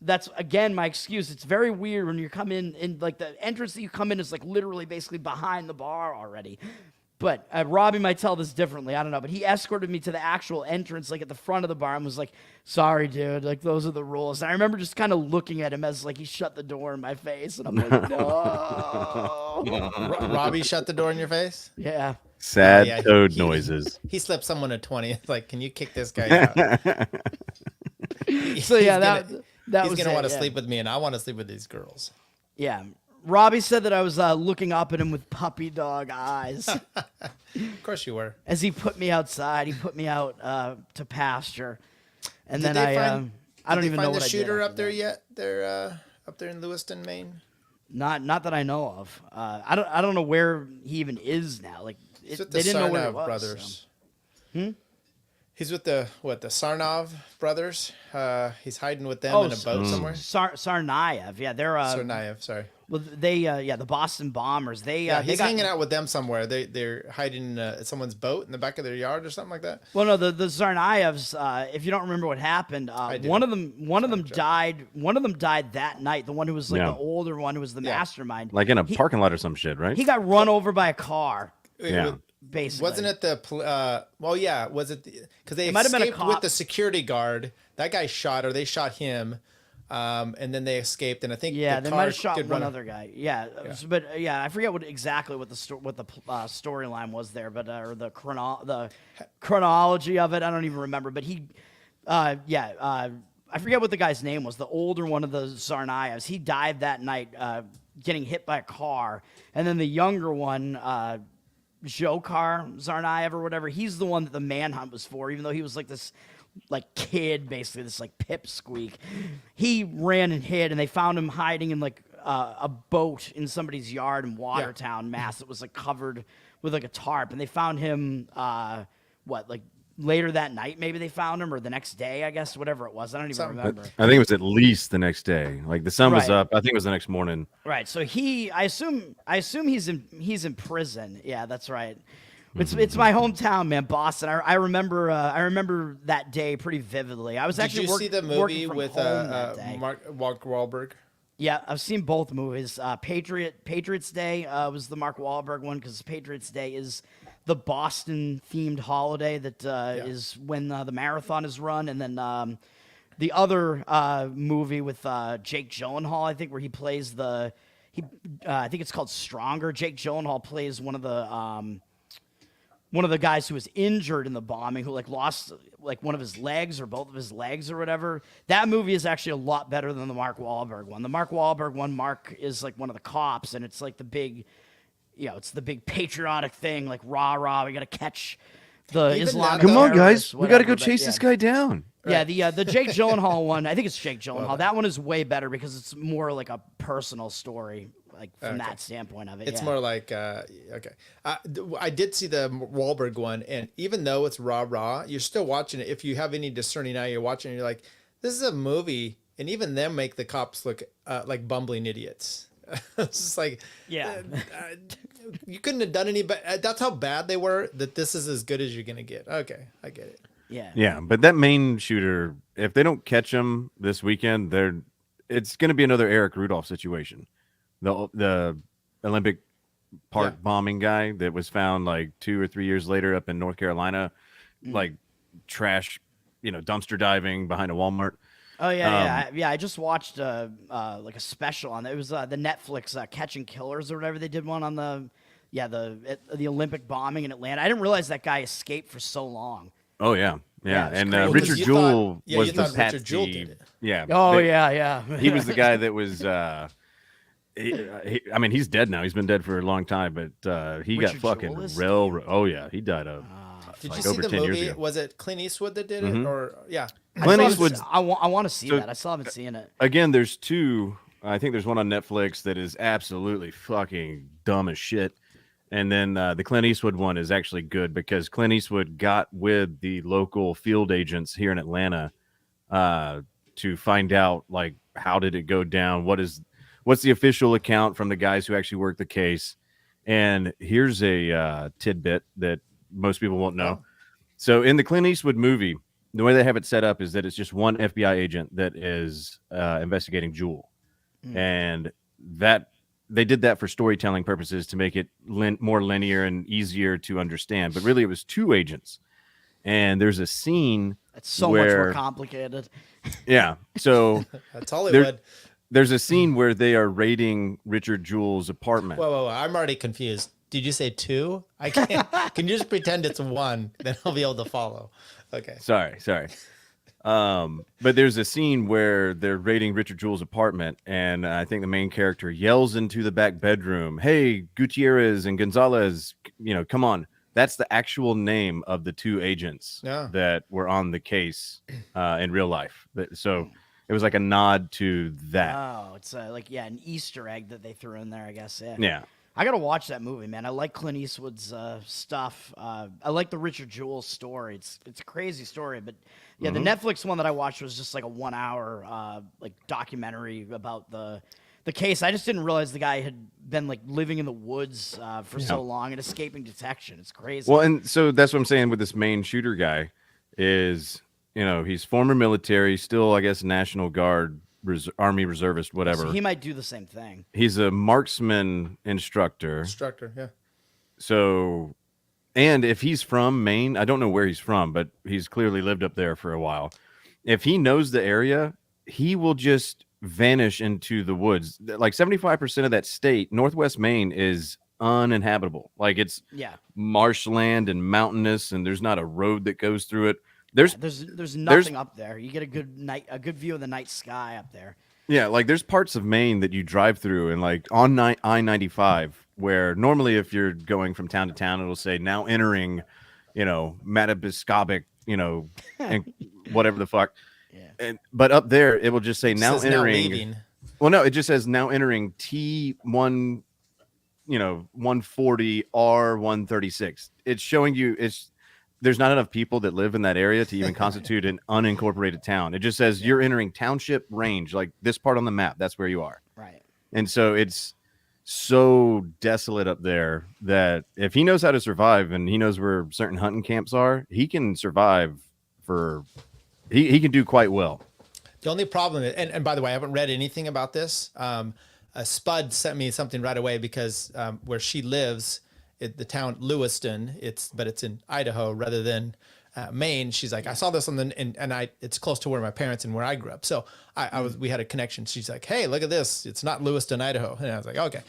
That's, again, my excuse. It's very weird when you come in like the entrance that you come in is like literally basically behind the bar already. But Robbie might tell this differently. I don't know. But he escorted me to the actual entrance, like at the front of the bar, and was like, sorry, dude. Like, those are the rules. And I remember just kind of looking at him as like he shut the door in my face. And I'm like, no. Robbie shut the door in your face? Yeah. Sad toad noises. He slipped someone a 20. It's like, can you kick this guy out? So yeah, he's gonna want to sleep with me, and I want to sleep with these girls. Yeah, Robbie said that I was looking up at him with puppy dog eyes. Of course you were. As he put me outside, he put me out to pasture, and then I don't even know what I did. Did they find the shooter up there yet? They're up there in Lewiston, Maine. Not that I know of. I don't know where he even is now. Like they didn't know where it was. Brothers. So. He's with the Sarnov brothers. He's hiding with them in a boat somewhere. Sarnayev, yeah, they're Sarnayev. Sorry. Well, they the Boston Bombers. He's hanging out with them somewhere. They're hiding in someone's boat in the back of their yard or something like that. Well, no, the Tsarnaevs. If you don't remember what happened, one of them died. One of them died that night. The one who was like the older one, who was the mastermind, like in a parking lot or some shit, right? He got run over by a car. Yeah. Basically. Wasn't it was it because they might have been with the security guard? That guy shot, or they shot him. and then they escaped. And I think Yeah, the they car might have shot did one run other guy. Yeah, but I forget exactly what the storyline was there, but or the chronology of it. I don't even remember. But I forget what the guy's name was. The older one of the Tsarnaevs. He died that night, getting hit by a car, and then the younger one. Dzhokhar Tsarnaev or whatever, he's the one that the manhunt was for, even though he was like this like kid, basically this like pipsqueak. He ran and hid, and they found him hiding in like a boat in somebody's yard in Watertown, Mass. That was like covered with like a tarp, and they found him later that night, maybe they found him, or the next day, I guess, whatever it was. I don't even remember. I think it was at least the next day. Like the sun was up. I think it was the next morning. Right. So I assume he's in prison. Yeah, that's right. It's my hometown, man, Boston. I remember that day pretty vividly. I was actually Did you see the movie with Mark Wahlberg? Yeah, I've seen both movies. Patriots Day was the Mark Wahlberg one, because Patriots Day is the Boston-themed holiday that is when the marathon is run, and then the other movie with Jake Gyllenhaal, I think, where he plays I think it's called Stronger. Jake Gyllenhaal plays one of the guys who was injured in the bombing, who lost one of his legs or both of his legs or whatever. That movie is actually a lot better than the Mark Wahlberg one. The Mark Wahlberg one, Mark is like one of the cops, and it's like the big. It's the big patriotic thing, like rah, we got to catch the Islamic Come on, guys. terrorists, We got to go whatever, chase this guy down. Yeah, the Jake Gyllenhaal one, I think it's Jake Gyllenhaal. That one is way better because it's more like a personal story, like from that standpoint of it. It's more like, okay. I did see the Wahlberg one, and even though it's rah, you're still watching it. If you have any discerning eye, you're watching it, you're like, this is a movie, and even them make the cops look like bumbling idiots. It's just like, you couldn't have done any better. That's how bad they were, that this is as good as you're going to get. Okay, I get it. Yeah, but that Maine shooter, if they don't catch him this weekend, it's going to be another Eric Rudolph situation. The Olympic Park bombing guy that was found like 2 or 3 years later up in North Carolina, like trash, dumpster diving behind a Walmart. Oh yeah. I just watched like a special on it. It was the Netflix Catching Killers or whatever. They did one on the Olympic bombing in Atlanta. I didn't realize that guy escaped for so long. Oh yeah. And cool. Richard Jewell was you the thought Richard Jewell did it. Yeah. Oh yeah. He was the guy that was. I mean, he's dead now. He's been dead for a long time, but he Richard got fucking Oh yeah, he died of. Did like you see over the 10 years movie? ago. Was it Clint Eastwood that did it, or Clint Eastwood. I want to see that. I still haven't seen it. Again, there's two. I think there's one on Netflix that is absolutely fucking dumb as shit. And then the Clint Eastwood one is actually good because Clint Eastwood got with the local field agents here in Atlanta to find out, like, how did it go down? What's the official account from the guys who actually worked the case? And here's a tidbit that most people won't know. So in the Clint Eastwood movie, the way they have it set up is that it's just one FBI agent that is investigating Jewel. And that they did that for storytelling purposes to make it more linear and easier to understand. But really, it was two agents. And there's a scene It's so much more complicated. Yeah. So that's Hollywood. There's a scene where they are raiding Richard Jewell's apartment. Whoa. I'm already confused. Did you say two? I can't. Can you just pretend it's one? Then I'll be able to follow. Okay. Sorry. But there's a scene where they're raiding Richard Jewell's apartment, and I think the main character yells into the back bedroom, "Hey, Gutierrez and Gonzalez, come on." That's the actual name of the two agents that were on the case in real life. So it was like a nod to that. Oh, it's an Easter egg that they threw in there, I guess. Yeah. I gotta watch that movie, man. I like Clint Eastwood's stuff. I like the Richard Jewell story. It's a crazy story, but the Netflix one that I watched was just like a 1 hour documentary about the case. I just didn't realize the guy had been like living in the woods for so long and escaping detection. It's crazy. Well, and so that's what I'm saying with this main shooter guy is, he's former military, still I guess National Guard. Army reservist, whatever. So he might do the same thing. He's a marksman instructor. Yeah. So, and if he's from Maine, I don't know where he's from, but he's clearly lived up there for a while. If he knows the area, he will just vanish into the woods. Like 75% of that state, Northwest Maine, is uninhabitable. Like it's marshland and mountainous, and there's not a road that goes through it. There's nothing up there. You get a good view of the night sky up there. Yeah, like there's parts of Maine that you drive through, and like on I-95, where normally if you're going from town to town, it'll say now entering, Matabiscobic, and whatever the fuck. Yeah. But up there, it will just say now entering. Well, no, it just says now entering T1, 140 R136. It's showing you there's not enough people that live in that area to even constitute an unincorporated town. It just says you're entering township range, like this part on the map. That's where you are. Right. And so it's so desolate up there that if he knows how to survive and he knows where certain hunting camps are, he can survive he can do quite well. The only problem, and by the way, I haven't read anything about this. Spud sent me something right away because where she lives, the town Lewiston, it's in Idaho rather than Maine. She's like, I saw this on it's close to where my parents and where I grew up. So we had a connection. She's like, hey, look at this. It's not Lewiston, Idaho. And I was like, okay.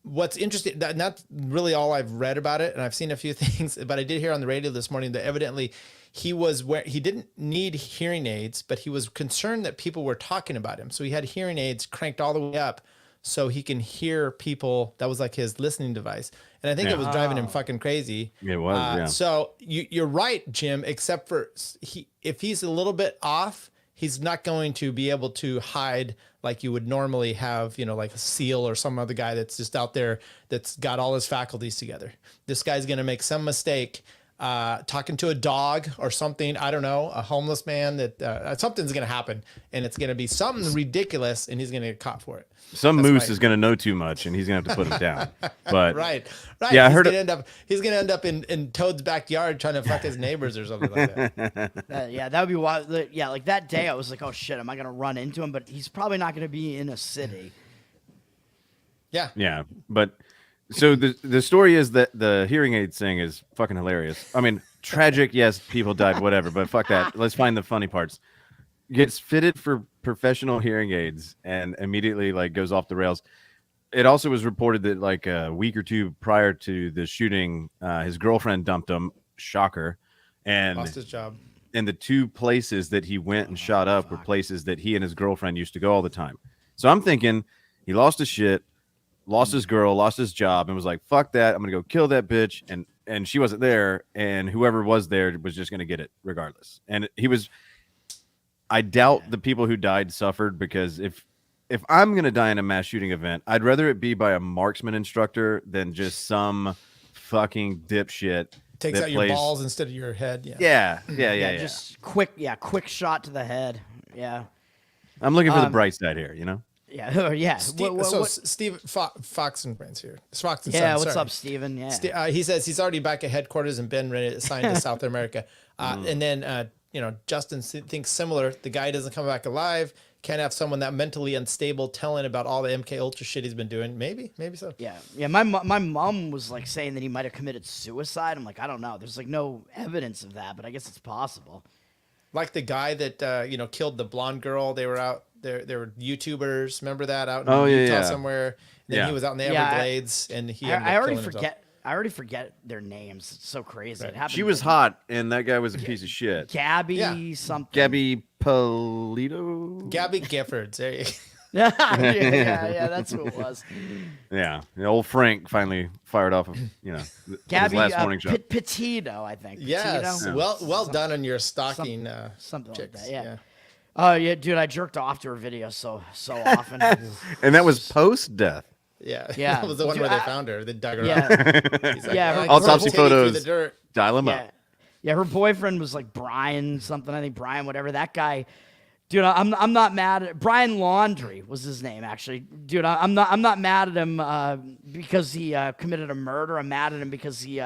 What's interesting, that's really all I've read about it. And I've seen a few things, but I did hear on the radio this morning that evidently he didn't need hearing aids, but he was concerned that people were talking about him. So he had hearing aids cranked all the way up so he can hear people. That was like his listening device. And I think it was driving him fucking crazy. It was, yeah. So you're right, Jim, except for if he's a little bit off, he's not going to be able to hide like you would normally have, like a SEAL or some other guy that's just out there that's got all his faculties together. This guy's going to make some mistake talking to a dog or something. I don't know, a homeless man that something's going to happen, and it's going to be something ridiculous, and he's going to get caught for it. Some moose is going to know too much, and he's going to have to put him down. But right. Yeah, he's going to end up in Toad's backyard trying to fuck his neighbors or something like that. That would be wild. Yeah, like that day, I was like, oh shit, am I going to run into him? But he's probably not going to be in a city. Yeah. Yeah, but so the story is that the hearing aid thing is fucking hilarious. I mean, tragic, yes, people died, whatever, but fuck that. Let's find the funny parts. Gets fitted for professional hearing aids and immediately like goes off the rails. It also was reported that like a week or two prior to the shooting, his girlfriend dumped him. Shocker. And lost his job. And the two places that he went and shot up were places that he and his girlfriend used to go all the time. So I'm thinking he lost his shit, lost his girl, lost his job, and was like, fuck that. I'm going to go kill that bitch. And she wasn't there. And whoever was there was just going to get it regardless. And I doubt the people who died suffered, because if I'm going to die in a mass shooting event, I'd rather it be by a marksman instructor than just some fucking dipshit. Takes out your balls instead of your head. Yeah. Just quick shot to the head. Yeah. I'm looking for the bright side here, Yeah. Steve Fox and Friends here. It's Fox and yeah, Sons, what's sorry. up, Steven? Yeah. He says he's already back at headquarters and been assigned to South America. And then, Justin thinks similar. The guy doesn't come back alive. Can't have someone that mentally unstable telling about all the MK Ultra shit he's been doing. Maybe so. Yeah. My mom was like saying that he might have committed suicide. I'm like, I don't know. There's like no evidence of that, but I guess it's possible. Like the guy that killed the blonde girl. They were out there. They were YouTubers. Remember that out in Utah somewhere. And then he was out in the Everglades, and he. I already forget their names. It's so crazy. Right. It happened. She was hot, and that guy was a piece of shit. Gabby something. Gabby Polito. Gabby Giffords. There you go. yeah, that's who it was. Yeah, the old Frank finally fired off of Gabby, his last morning show. Petito, I think. Yes, Petito? Well done on your stalking. Something chicks. Like that. Yeah. Oh yeah, dude, I jerked off to her video so often. And that was post death. Yeah. That was the one where they found her. They dug her up. Like, autopsy photos. Dial him up. Yeah, her boyfriend was like Brian something. I think Brian, whatever. That guy, dude. I'm not mad at Brian Laundrie was his name actually, dude. I'm not mad at him because he committed a murder. I'm mad at him because he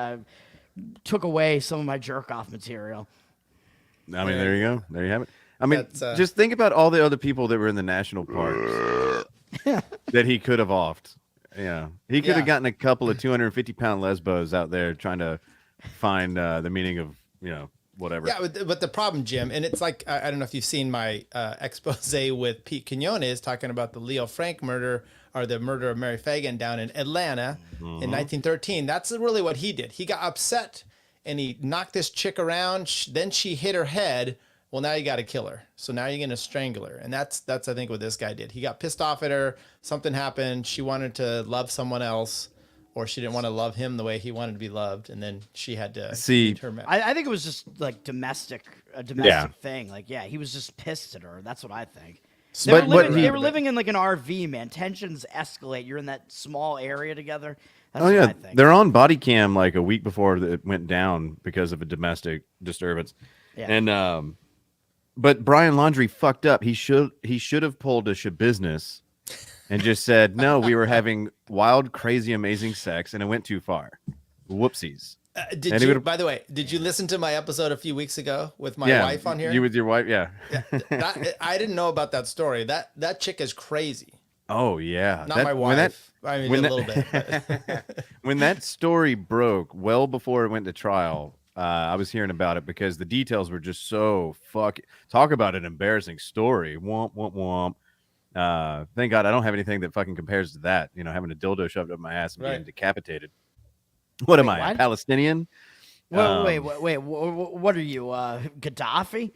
took away some of my jerk off material. I mean, there you go. There you have it. I mean, just think about all the other people that were in the national parks that he could have offed. Yeah, he could have gotten a couple of 250-pound lesbos out there trying to find the meaning of whatever. Yeah, but the problem, Jim, and it's like, I don't know if you've seen my expose with Pete Quinones talking about the Leo Frank murder, or the murder of Mary Fagan down in Atlanta in 1913. That's really what he did. He got upset and he knocked this chick around. Then she hit her head. Well, now you got to kill her. So now you're going to strangle her. And that's I think what this guy did. He got pissed off at her. Something happened. She wanted to love someone else, or she didn't want to love him the way he wanted to be loved. And then she had to eat her mouth. I think it was just like a domestic thing. Like, yeah, he was just pissed at her. That's what I think. They were living in like an RV, man. Tensions escalate. You're in that small area together. That's what I think. They're on body cam like a week before it went down because of a domestic disturbance. Yeah. And but Brian Laundrie fucked up. He should have pulled a Shabusiness and just said, no, we were having wild, crazy, amazing sex, and it went too far. Whoopsies. By the way, did you listen to my episode a few weeks ago with my wife on here? You with your wife, yeah. I didn't know about that story. That chick is crazy. Oh yeah, not my wife. I mean, a little bit. When that story broke, well before it went to trial, I was hearing about it because the details were just so talk about an embarrassing story. Womp womp womp. Thank God I don't have anything that fucking compares to that. You know, having a dildo shoved up my ass and being decapitated. What am I, a Palestinian? Wait. What are you, Gaddafi?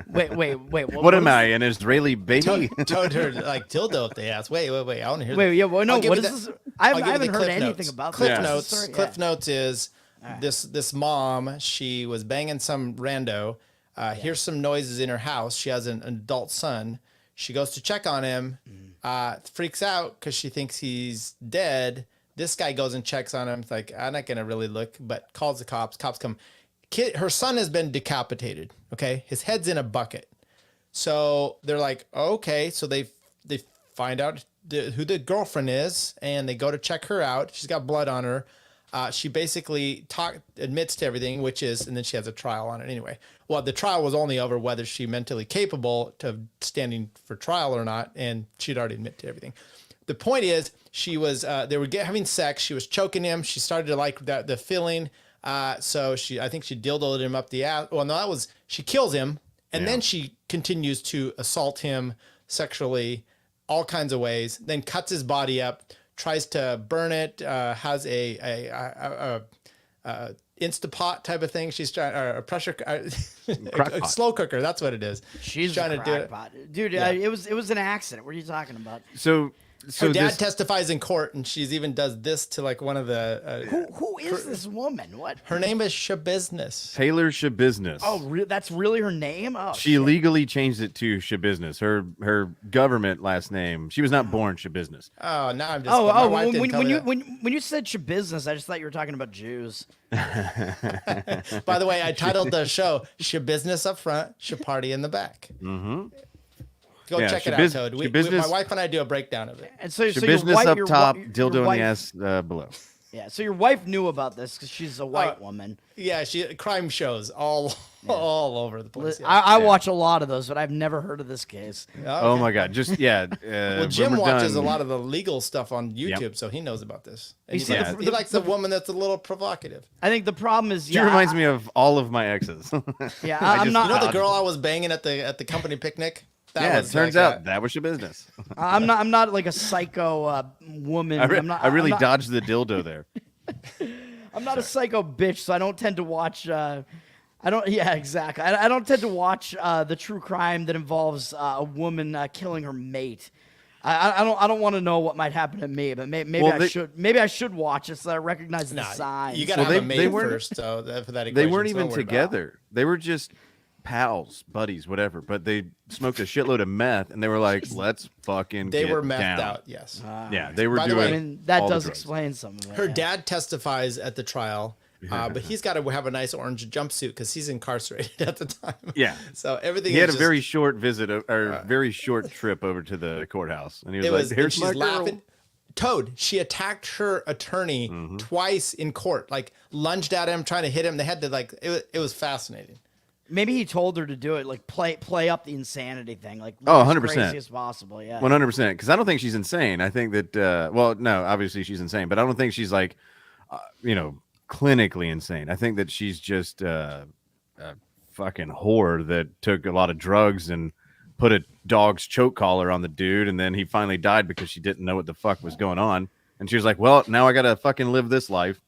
Wait. What am I, an Israeli baby? Told her like dildo if they ask. Wait. I want to hear. What is this? I haven't heard anything about Cliff Notes. Cliff Notes is this mom. She was banging some rando. Hears some noises in her house. She has an adult son. She goes to check on him. Freaks out because she thinks he's dead. This guy goes and checks on him. It's like, I'm not going to really look, but calls the cops. Cops come. Her son has been decapitated. Okay. His head's in a bucket. So they're like, okay. So they find out who the girlfriend is, and they go to check her out. She's got blood on her. She basically admits to everything, and then she has a trial on it anyway. Well, the trial was only over whether she's mentally capable of standing for trial or not. And she'd already admitted to everything. The point is, she was, they were having sex. She was choking him. She started to like the feeling. So I think she dildoed him up the ass. Well, no, she kills him. And then she continues to assault him sexually, all kinds of ways, then cuts his body up, tries to burn it, has a Instapot type of thing. She's trying, a pressure, a slow cooker. That's what it is. She's trying to do it. Dude, it was an accident. What are you talking about? So her dad testifies in court, and she's even does this to like one of the. Who is this woman? What? Her name is Shabusiness. Taylor Shabusiness. Oh, that's really her name? Oh, she legally changed it to Shabusiness. Her government last name. She was not born Shabusiness. Oh, now I'm just. When you said Shabusiness, I just thought you were talking about Jews. By the way, I titled the show "Shabusiness Up Front, Shaparty in the Back." Mm-hmm. Go check it out, Toad. My wife and I do a breakdown of it. And so business your wife, up top, dildo in the ass below. Yeah, so your wife knew about this because she's a white woman. Yeah, crime shows all over the place. Yeah. I watch a lot of those, but I've never heard of this case. Okay. Oh my God! Well, Jim watches a lot of the legal stuff on YouTube, so he knows about this. And he likes the woman that's a little provocative. I think the problem is, she reminds me of all of my exes. Yeah, I'm not. You know the girl I was banging at the company picnic? It turns out that was your business. I'm not like a psycho woman. I really dodged the dildo there. I'm not a psycho bitch, so I don't tend to watch. I don't tend to watch the true crime that involves a woman killing her mate. I don't want to know what might happen to me, but maybe I should watch it so I recognize the signs. You gotta have a mate first, so for that equation. They weren't even together. They were just pals, buddies, whatever, but they smoked a shitload of meth and they were like, let's fucking they get were methed down. out. Yes. Yeah, they were doing. I mean, that does explain some of it. Her dad testifies at the trial, but he's got to have a nice orange jumpsuit because he's incarcerated at the time. Yeah. So everything. He had a very short visit or very short trip over to the courthouse, and he was like, "Here's my girl." Laughing. Toad, she attacked her attorney twice in court, like lunged at him, trying to hit him. They had to it was fascinating. Maybe he told her to do it, like play up the insanity thing, like 100%, crazy as possible. Yeah, 100%. Because I don't think she's insane. I think that well, no, obviously she's insane, but I don't think she's like, clinically insane. I think that she's just fucking whore that took a lot of drugs and put a dog's choke collar on the dude, and then he finally died because she didn't know what the fuck was going on. And she was like, well, now I gotta fucking live this life.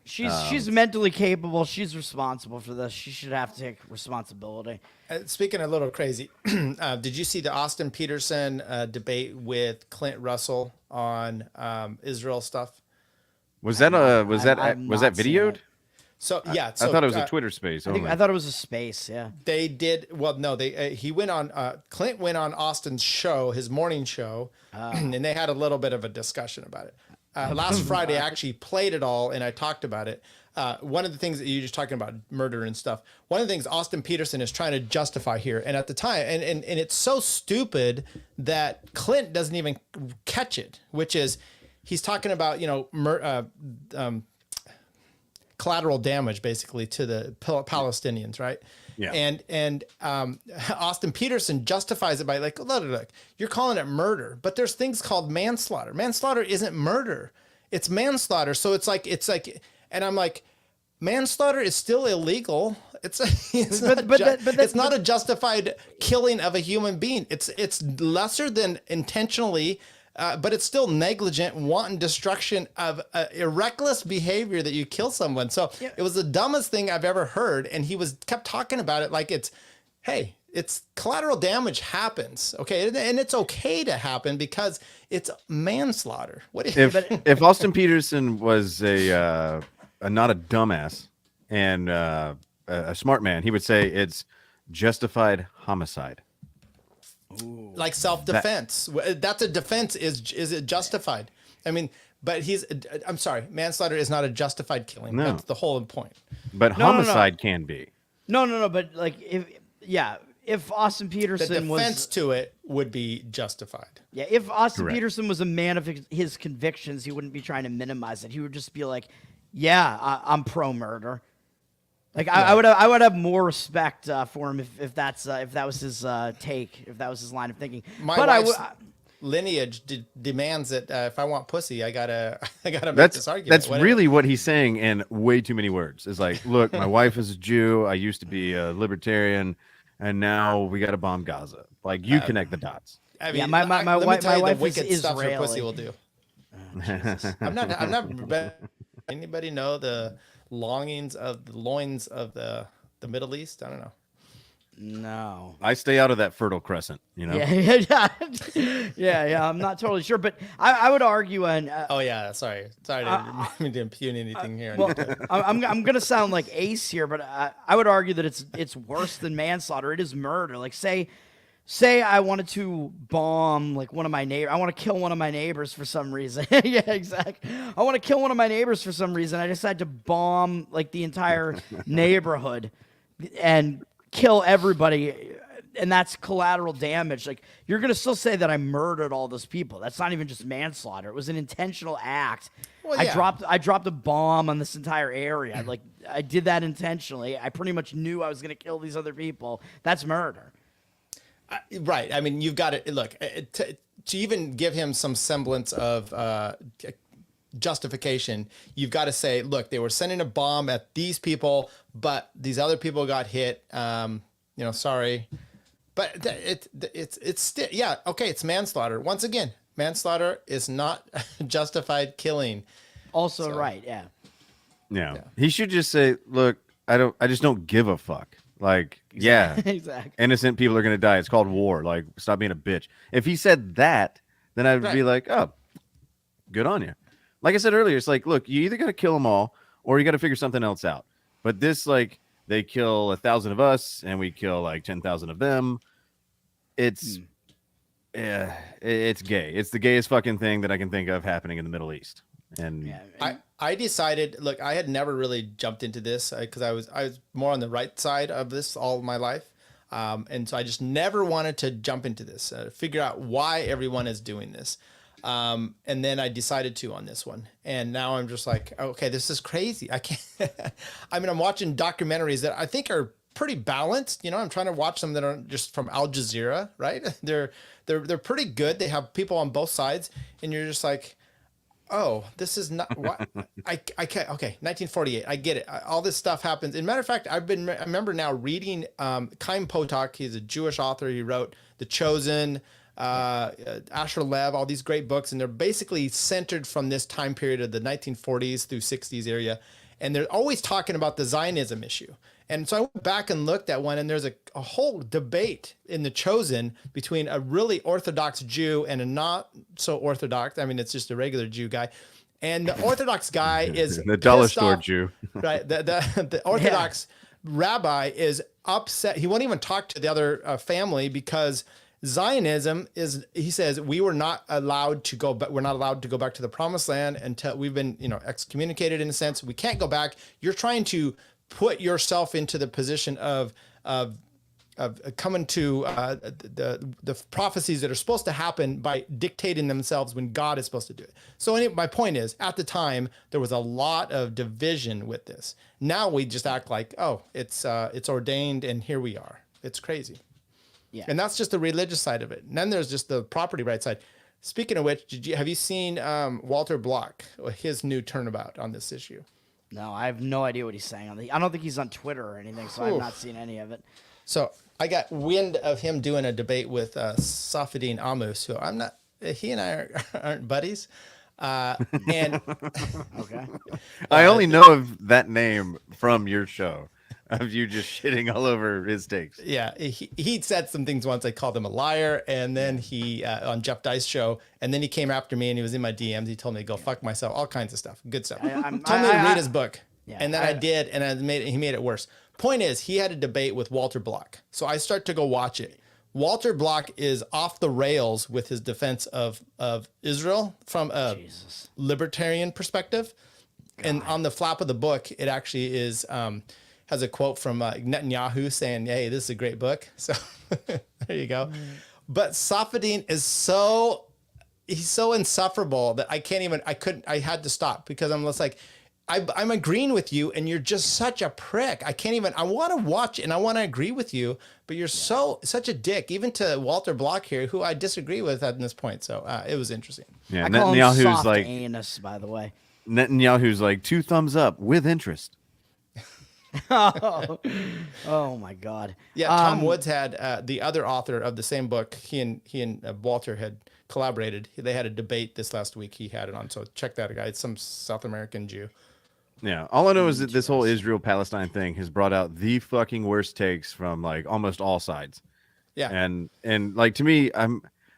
She's mentally capable. She's responsible for this. She should have to take responsibility. Speaking of a little crazy, did you see the Austin Peterson debate with Clint Russell on Israel stuff? Was that videoed? So yeah, I thought it was a Twitter space. I thought it was a space. Yeah, they did. Well, no, he went on. Clint went on Austin's show, his morning show, and they had a little bit of a discussion about it. Last Friday, I actually played it all, and I talked about it. One of the things that you're just talking about, murder and stuff. One of the things Austin Peterson is trying to justify here, and at the time, and it's so stupid that Clint doesn't even catch it, which is he's talking about collateral damage basically to the Palestinians, right? Yeah. And Austin Peterson justifies it by like, look, you're calling it murder, but there's things called manslaughter. Manslaughter isn't murder. It's manslaughter. So it's like, and I'm like, manslaughter is still illegal. It's not a justified killing of a human being. It's lesser than intentionally, but it's still negligent, wanton destruction of a reckless behavior that you kill someone. So it was the dumbest thing I've ever heard. And he kept talking about it like it's collateral damage happens. Okay. And it's okay to happen because it's manslaughter. If Austin Peterson was not a dumbass and a smart man, he would say it's justified homicide. Ooh. Like self-defense. That's a defense. Is it justified? I mean, but I'm sorry, manslaughter is not a justified killing. No. That's the whole point. But homicide can be. No, but like if Austin Peterson the defense to it would be justified. Yeah, if Austin Correct. Peterson was a man of his convictions, he wouldn't be trying to minimize it. He would just be like, yeah, I'm pro-murder. Like I would have more respect for him if that was his take, if that was his line of thinking. My wife's lineage demands that if I want pussy, I gotta make this argument. That's really what he's saying in way too many words. It's like, look, my wife is a Jew. I used to be a libertarian, and now we got to bomb Gaza. Like you connect the dots. I mean, yeah, my wife wicked is stuff Israeli. her pussy will do. Oh, I'm not. Anybody know the loins of the Middle East? I don't know. No, I stay out of that Fertile Crescent. You know. Yeah. I'm not totally sure, but I would argue and. Sorry, I didn't mean to impugn anything here. Well, I'm gonna sound like Ace here, but I would argue that it's worse than manslaughter. It is murder. Like say I wanted to bomb like one of my neighbors. I want to kill one of my neighbors for some reason. Yeah, exactly. I want to kill one of my neighbors for some reason. I decide to bomb like the entire neighborhood and kill everybody, and that's collateral damage. Like you're gonna still say that I murdered all those people. That's not even just manslaughter. It was an intentional act. Well, yeah. I dropped a bomb on this entire area. Like I did that intentionally. I pretty much knew I was gonna kill these other people. That's murder. Right. I mean, you've got to look to even give him some semblance of justification. You've got to say, look, they were sending a bomb at these people, but these other people got hit. Sorry, but it's still, yeah. Okay. It's manslaughter. Once again, manslaughter is not justified killing. Also, right. Yeah. Yeah. He should just say, look, I just don't give a fuck. Like, yeah, exactly. Innocent people are going to die. It's called war. Like, stop being a bitch. If he said that, then I would be like, oh, good on you. Like I said earlier, it's like, look, you either got to kill them all or you got to figure something else out. But this, like, they kill 1,000 of us and we kill like 10,000 of them. It's gay. It's the gayest fucking thing that I can think of happening in the Middle East. And I decided, look, I had never really jumped into this because I was more on the right side of this all my life. And so I just never wanted to jump into this, figure out why everyone is doing this. And then I decided to on this one. And now I'm just like, okay, this is crazy. I can't, I mean, I'm watching documentaries that I think are pretty balanced. You know, I'm trying to watch them that are just from Al Jazeera, right? They're pretty good. They have people on both sides and you're just like, oh, this is not what I can't. Okay, 1948. I get it. All this stuff happens. As a matter of fact, I remember now reading Chaim Potok. He's a Jewish author. He wrote The Chosen, Asher Lev, all these great books, and they're basically centered from this time period of the 1940s through 60s area, and they're always talking about the Zionism issue. And so I went back and looked at one, and there's a whole debate in The Chosen between a really Orthodox Jew and a not so Orthodox. I mean, it's just a regular Jew guy. And the Orthodox guy is the dollar store off, Jew. Right. The Orthodox rabbi is upset. He won't even talk to the other family because Zionism is, he says, we're not allowed to go back to the promised land until we've been, excommunicated in a sense. We can't go back. You're trying to put yourself into the position of coming to the prophecies that are supposed to happen by dictating themselves when God is supposed to do it. So my point is, at the time, there was a lot of division with this. Now we just act like, oh, it's ordained and here we are. It's crazy. Yeah. And that's just the religious side of it. And then there's just the property rights side. Speaking of which, have you seen Walter Block, his new turnabout on this issue? No, I have no idea what he's saying. I don't think he's on Twitter or anything, so I've not seen any of it. So I got wind of him doing a debate with Safedin Amos, who I'm not. He and I aren't buddies. And Okay. I only know of that name from your show, of you just shitting all over his takes. yeah, he said some things once. I called him a liar, and then he on Jeff Dice's show, and then he came after me and he was in my DMs. He told me to go fuck myself, all kinds of stuff, good stuff. Told me to read his book, and then I did, and he made it worse. Point is, he had a debate with Walter Block, so I start to go watch it. Walter Block is off the rails with his defense of Israel from a libertarian perspective, and on the flap of the book, it actually is. Has a quote from Netanyahu saying, "Hey, this is a great book." So there you go. But Safedin is he's so insufferable that I had to stop because I'm just like, I'm agreeing with you and you're just such a prick. I want to watch and I want to agree with you, but you're such a dick, even to Walter Block here, who I disagree with at this point. So it was interesting. Yeah, I call him Netanyahu's soft like anus, by the way. Netanyahu's like 2 thumbs up with interest. Oh my God. Yeah, Tom Woods had the other author of the same book. He and Walter had collaborated. They had a debate this last week. He had it on. So check that out. It's some South American Jew. Yeah, all I know is that this whole Israel-Palestine thing has brought out the fucking worst takes from like almost all sides. Yeah, and like to me,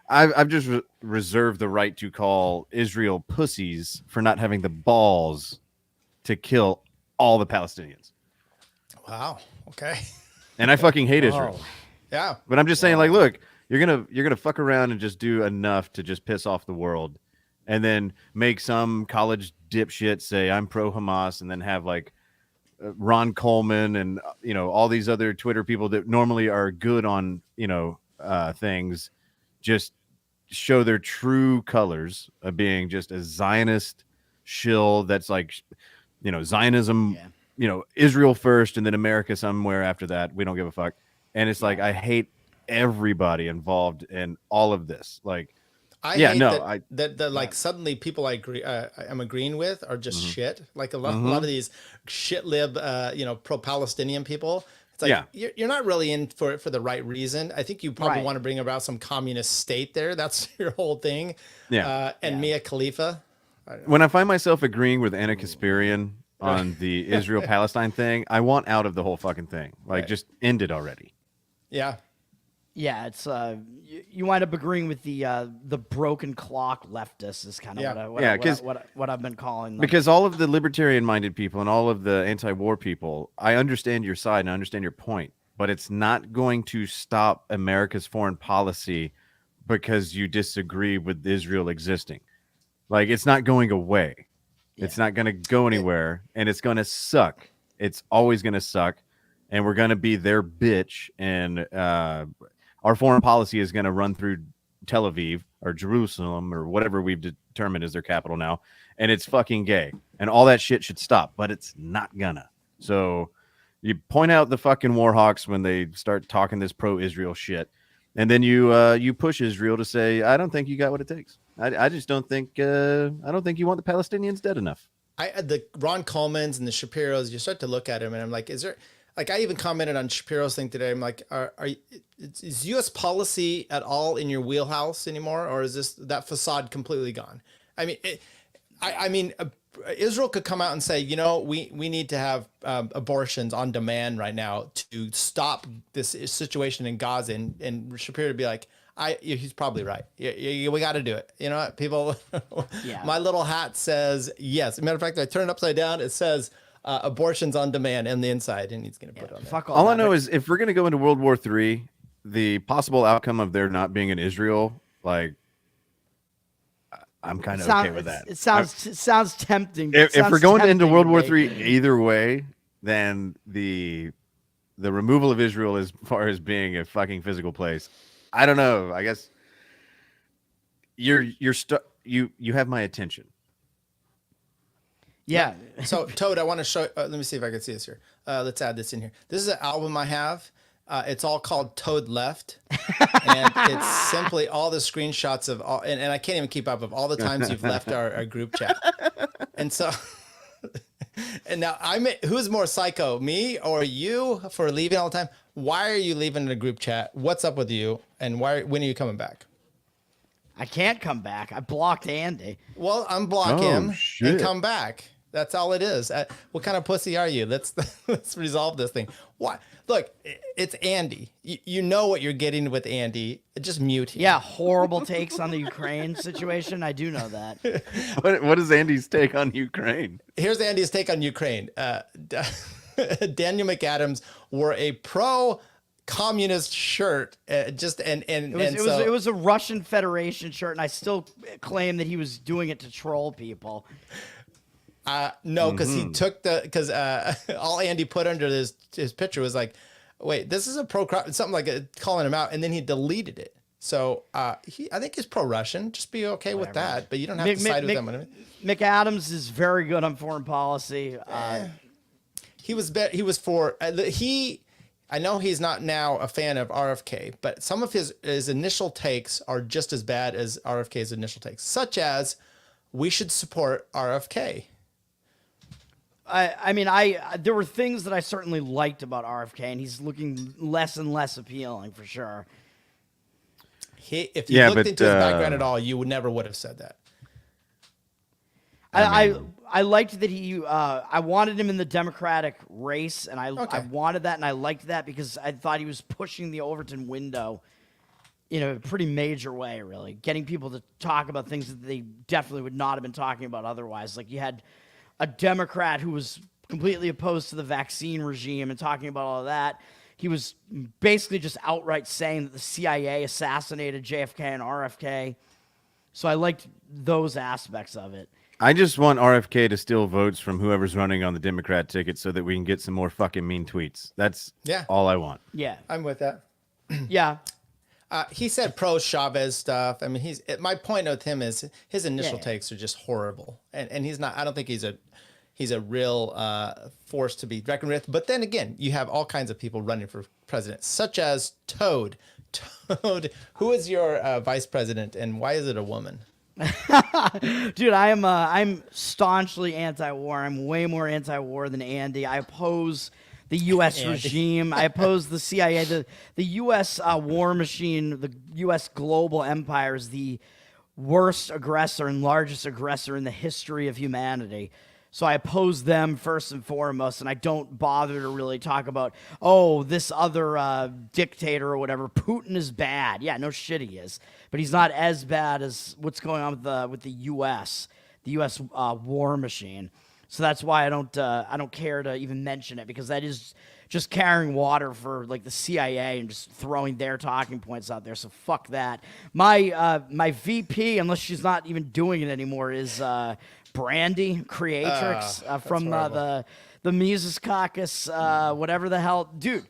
I've just reserved the right to call Israel pussies for not having the balls to kill all the Palestinians. Wow. Okay. And I fucking hate Israel. Yeah. But I'm just saying, like, look, you're gonna fuck around and just do enough to just piss off the world, and then make some college dipshit say I'm pro Hamas, and then have like Ron Coleman and all these other Twitter people that normally are good on things, just show their true colors of being just a Zionist shill that's like Zionism. Yeah. Israel first and then America somewhere after that. We don't give a fuck. And it's like, I hate everybody involved in all of this. Like, suddenly people I'm agreeing with are just shit. Like a lot of these shit lib, pro-Palestinian people. It's like, you're not really in for it for the right reason. I think you probably want to bring about some communist state there. That's your whole thing. Yeah. Mia Khalifa. When I find myself agreeing with Anna Kasparian on the Israel-Palestine thing, I want out of the whole fucking thing. Like, just end it already. Yeah. Yeah, it's you wind up agreeing with the broken clock leftists is kind of what I've been calling them. Because all of the libertarian-minded people and all of the anti-war people, I understand your side and I understand your point, but it's not going to stop America's foreign policy because you disagree with Israel existing. Like, it's not going away. Yeah. It's not going to go anywhere, and it's going to suck. It's always going to suck, and we're going to be their bitch, and our foreign policy is going to run through Tel Aviv or Jerusalem or whatever we've determined is their capital now, and it's fucking gay, and all that shit should stop, but it's not gonna. So you point out the fucking war hawks when they start talking this pro-Israel shit, and then you push Israel to say, I don't think you got what it takes. I just don't think I don't think you want the Palestinians dead enough. The Ron Coleman's and the Shapiro's, you start to look at him, and I'm like, is there? Like, I even commented on Shapiro's thing today. I'm like, is U.S. policy at all in your wheelhouse anymore, or is that facade completely gone? I mean, Israel could come out and say, we need to have abortions on demand right now to stop this situation in Gaza, and Shapiro would be like, he's probably right. We got to do it. You know what, people? Yeah. My little hat says yes. As a matter of fact, I turn it upside down. It says abortions on demand on the inside, and he's going to put it on there. Fuck all I know is if we're going to go into World War III, the possible outcome of there not being in Israel, like, I'm kind of okay with that. It sounds tempting. If we're going into World War III either way, then the removal of Israel as far as being a fucking physical place, I don't know. I guess you have my attention. Yeah. So Toad, I want to show. Let me see if I can see this here. Let's add this in here. This is an album I have. It's all called Toad Left, and it's simply all the screenshots of all, and I can't even keep up of all the times you've left our group chat. And so, and now who's more psycho, me or you, for leaving all the time? Why are you leaving the group chat? What's up with you? And when are you coming back? I can't come back. I blocked Andy. Well, unblock him and come back. That's all it is. What kind of pussy are you? Let's resolve this thing. Why? Look, it's Andy. You know what you're getting with Andy. Just mute him. Yeah, horrible takes on the Ukraine situation. I do know that. What is Andy's take on Ukraine? Here's Andy's take on Ukraine. Daniel McAdams wore a pro-communist shirt. It was a Russian Federation shirt, and I still claim that he was doing it to troll people. No, because he took all Andy put under his picture was like, wait, this is a something like calling him out, and then he deleted it. So I think he's pro-Russian. Just be okay with that, but you don't have to side with them. McAdams is very good on foreign policy. He was for I know he's not now a fan of RFK, but some of his initial takes are just as bad as RFK's initial takes, such as we should support RFK. There were things that I certainly liked about RFK, and he's looking less and less appealing for sure. If you looked into his background at all, you would have said that. I liked that I wanted him in the Democratic race, and I wanted that, and I liked that because I thought he was pushing the Overton window in a pretty major way, really, getting people to talk about things that they definitely would not have been talking about otherwise. Like, you had a Democrat who was completely opposed to the vaccine regime and talking about all of that. He was basically just outright saying that the CIA assassinated JFK and RFK. So I liked those aspects of it. I just want RFK to steal votes from whoever's running on the Democrat ticket so that we can get some more fucking mean tweets. That's all I want. Yeah. I'm with that. Yeah. He said pro-Chavez stuff. I mean, my point with him is his initial takes are just horrible. And he's not, I don't think he's a real force to be reckoned with. But then again, you have all kinds of people running for president, such as Toad. Toad, who is your vice president, and why is it a woman? Dude, I'm staunchly anti-war. I'm way more anti-war than Andy. I oppose the U.S. regime. I oppose the CIA. The U.S. War machine, the U.S. global empire is the worst aggressor and largest aggressor in the history of humanity. So I oppose them first and foremost, and I don't bother to really talk about, this other dictator or whatever. Putin is bad. Yeah, no shit he is. But he's not as bad as what's going on with the U.S., the U.S. War machine. So that's why I don't care to even mention it, because that is just carrying water for like the CIA and just throwing their talking points out there. So fuck that. My VP, unless she's not even doing it anymore, is Brandy Creatrix from the Mises Caucus, whatever the hell, dude.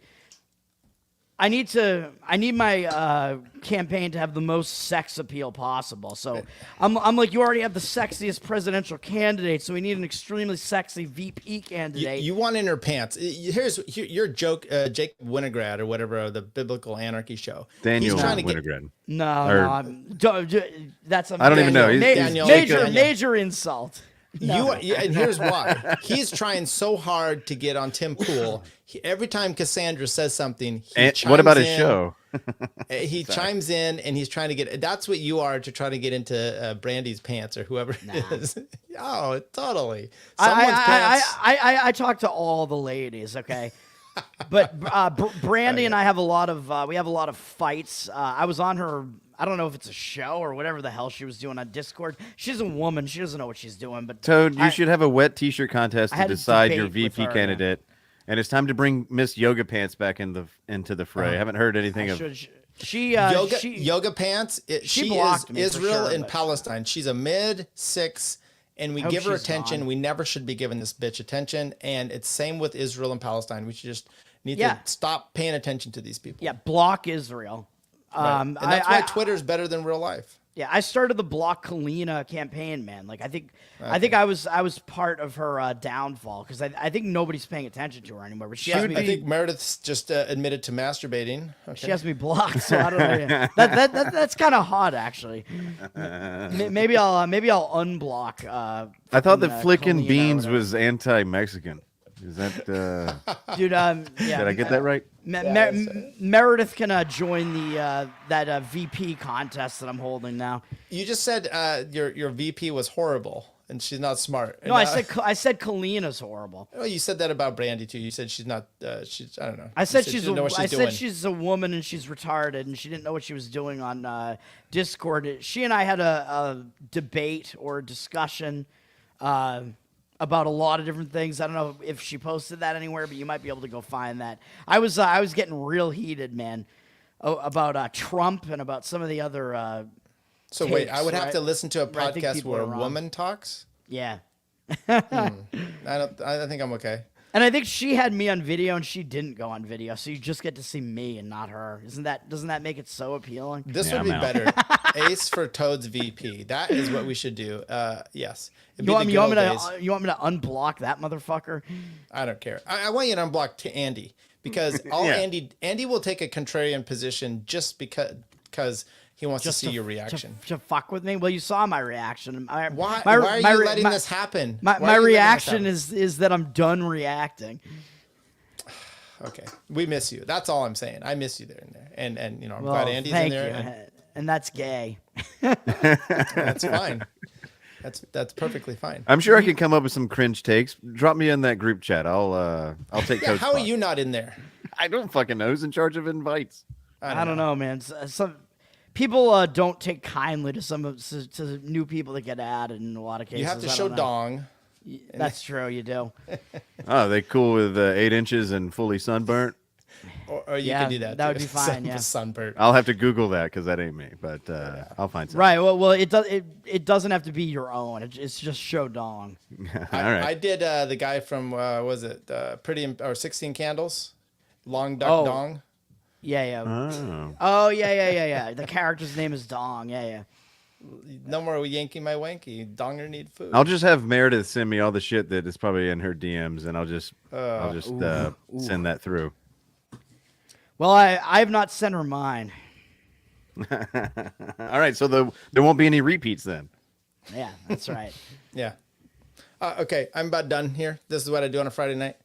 I need my campaign to have the most sex appeal possible. So I'm like, you already have the sexiest presidential candidate, so we need an extremely sexy VP candidate. You want in her pants. Here's your joke, Jacob Winograd or whatever, the Biblical Anarchy show. Daniel He's trying to Winograd. That's a I don't even know. major insult. And here's why. He's trying so hard to get on Tim Pool. Every time Cassandra says something, what about his show? He chimes in and he's trying to get. That's what you are to try to get into Brandy's pants or whoever it is. Oh, totally. I talk to all the ladies, okay. But Brandy and I have a lot of fights. I was on her. I don't know if it's a show or whatever the hell she was doing on Discord. She's a woman. She doesn't know what she's doing. But Toad, you should have a wet T-shirt contest to decide your VP candidate. And it's time to bring Miss Yoga Pants back into the fray. I haven't heard anything of. Yoga Pants. She is Israel and but Palestine. She's a mid-6, and we give her attention. We never should be giving this bitch attention. And it's same with Israel and Palestine. We should just need to stop paying attention to these people. Yeah, block Israel. Right. And that's why Twitter's better than real life. Yeah, I started the Block Kalina campaign, man. Like I think I was part of her downfall because I think nobody's paying attention to her anymore. But I think Meredith's just admitted to masturbating. Okay. She has me blocked, so I don't know. That's kind of hot, actually. Maybe I'll unblock. I thought that Flickin' Beans was anti-Mexican. Is that dude? Yeah. Did I get that right? Meredith can join the that VP contest that I'm holding now. You just said your VP was horrible and she's not smart. No, I said Kalina's horrible. Oh, you said that about Brandy too. You said she's not. I don't know. I said she's a woman and she's retarded and she didn't know what she was doing on Discord. She and I had a debate or a discussion. About a lot of different things. I don't know if she posted that anywhere, but you might be able to go find that. I was getting real heated, man, about Trump and about some of the other. So takes, wait, I would have to listen to a podcast where a woman talks. Yeah. I think I'm okay. And I think she had me on video and she didn't go on video, so you just get to see me and not her. Doesn't that make it so appealing? This would be better. Ace for Toad's VP. That is what we should do. Yes. You want me to unblock that motherfucker? I don't care. I want you to unblock to Andy because Andy will take a contrarian position just because he wants to see your reaction. To fuck with me? Well, you saw my reaction. Why are you letting this happen? My reaction is that I'm done reacting. Okay. We miss you. That's all I'm saying. I miss you there and there. And I'm glad Andy's in there. And that's gay. That's fine. That's perfectly fine. I'm sure I can come up with some cringe takes. Drop me in that group chat. I'll take those. How are you not in there? I don't fucking know. Who's in charge of invites? I don't know, man. Some people don't take kindly to new people that get added in a lot of cases. You have to show dong. That's true. You do. Oh, they cool with 8 inches and fully sunburnt? Or you can do that. That would be fine. Yeah. Sunburnt. I'll have to Google that because that ain't me, but I'll find something. Right. Well, it doesn't have to be your own. It's just show dong. All right. I did the guy from was it 16 Candles, Long Duck Dong. Yeah. Oh yeah. The character's name is Dong. Yeah. No more yanking my wanky. Donger need food. I'll just have Meredith send me all the shit that is probably in her DMs, and I'll just send that through. Well, I have not sent her mine. All right, so there won't be any repeats then. Yeah, that's right. Yeah. Okay, I'm about done here. This is what I do on a Friday night.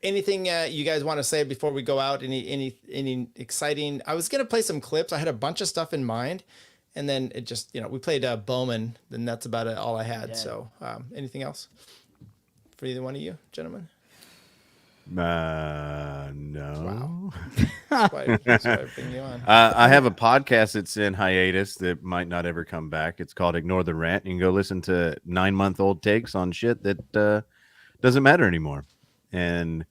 Anything you guys want to say before we go out? Any exciting? I was gonna play some clips. I had a bunch of stuff in mind, and then it just we played Bowman. Then that's about it. All I had. Yeah. So anything else for either one of you, gentlemen? No. Wow. That's why I bring you on. I have a podcast that's in hiatus that might not ever come back. It's called Ignore the Rant. You can go listen to 9-month-old takes on shit that doesn't matter anymore. And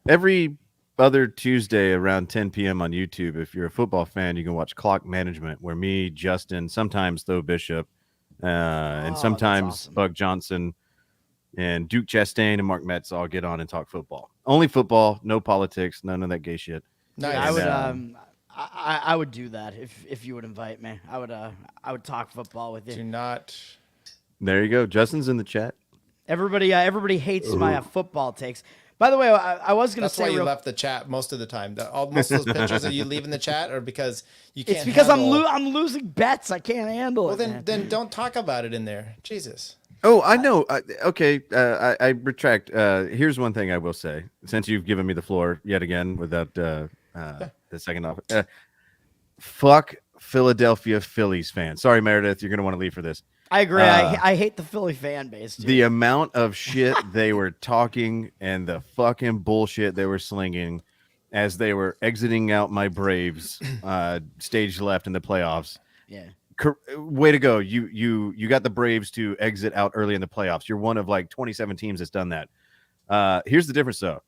every other Tuesday around 10 p.m. on YouTube, if you're a football fan, you can watch Clock Management, where me, Justin, sometimes Tho Bishop, and sometimes awesome. Bug Johnson and Duke Chastain and Mark Metz all get on and talk football. Only football, no politics, none of that gay shit. Nice. I would And, I would do that if you would invite me. I would talk football with Do you. not. There you go. Justin's in the chat. Everybody hates my football takes. By the way, I was going to That's say why you left the chat most of the time. Most of those pictures that you leave in the chat are because you can't. It's because handle... I'm losing bets. I can't handle Well, it. man. then don't talk about it in there. Jesus. Oh, I know. Okay, I retract. Here's one thing I will say, since you've given me the floor yet again without the second off. Fuck Philadelphia Phillies fans. Sorry, Meredith, you're going to want to leave for this. I agree. I hate the Philly fan base. Too. The amount of shit they were talking and the fucking bullshit they were slinging as they were exiting out my Braves stage left in the playoffs. Yeah. Way to go. You got the Braves to exit out early in the playoffs. You're one of like 27 teams that's done that. Here's the difference though.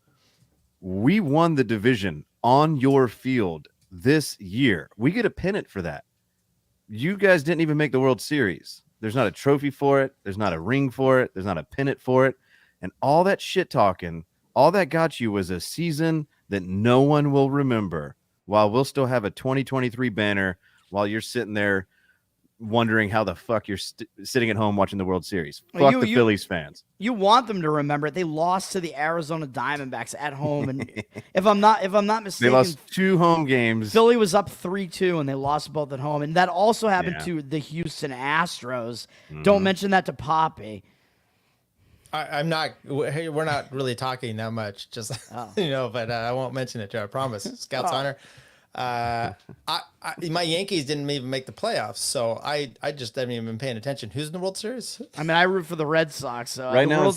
We won the division on your field this year. We get a pennant for that. You guys didn't even make the World Series. There's not a trophy for it. There's not a ring for it. There's not a pennant for it. And all that shit talking, all that got you was a season that no one will remember, while we'll still have a 2023 banner while you're sitting there wondering how the fuck you're sitting at home watching the World Series. Fuck the Phillies fans. You want them to remember it. They lost to the Arizona Diamondbacks at home, and if I'm not mistaken, They lost 2 home games. Philly was up 3-2, and they lost both at home, and that also happened to the Houston Astros. Don't mention that to Poppy. I'm not. We're not really talking that much. Just but I won't mention it to her. I promise. Scout's honor. My Yankees didn't even make the playoffs, so I just haven't even been paying attention. Who's in the World Series? I mean, I root for the Red Sox. So right now,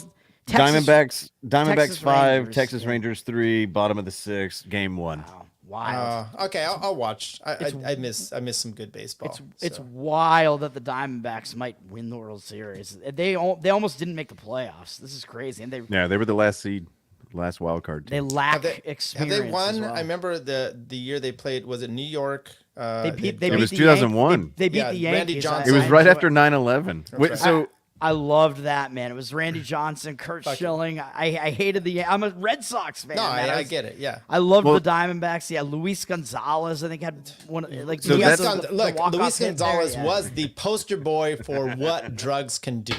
Diamondbacks Texas 5, Rangers, Texas Rangers 3, bottom of the 6th, game 1. Wow. Wild. Okay, I'll watch. I miss some good baseball. It's wild that the Diamondbacks might win the World Series. They almost didn't make the playoffs. This is crazy, and they were the last seed. Last wild card team. They lack experience. Have they won? As well. I remember the year they played. Was it New York? It was 2001. They beat the Yankees. Randy Johnson. It was right after 9/11. Right. So I loved that, man. It was Randy Johnson, Kurt Schilling. I hated I'm a Red Sox fan. No, man. I get it. Yeah, I loved the Diamondbacks. Yeah, Luis Gonzalez, I think, had one. Like, so Luis Gonzalez was the poster boy for what drugs can do.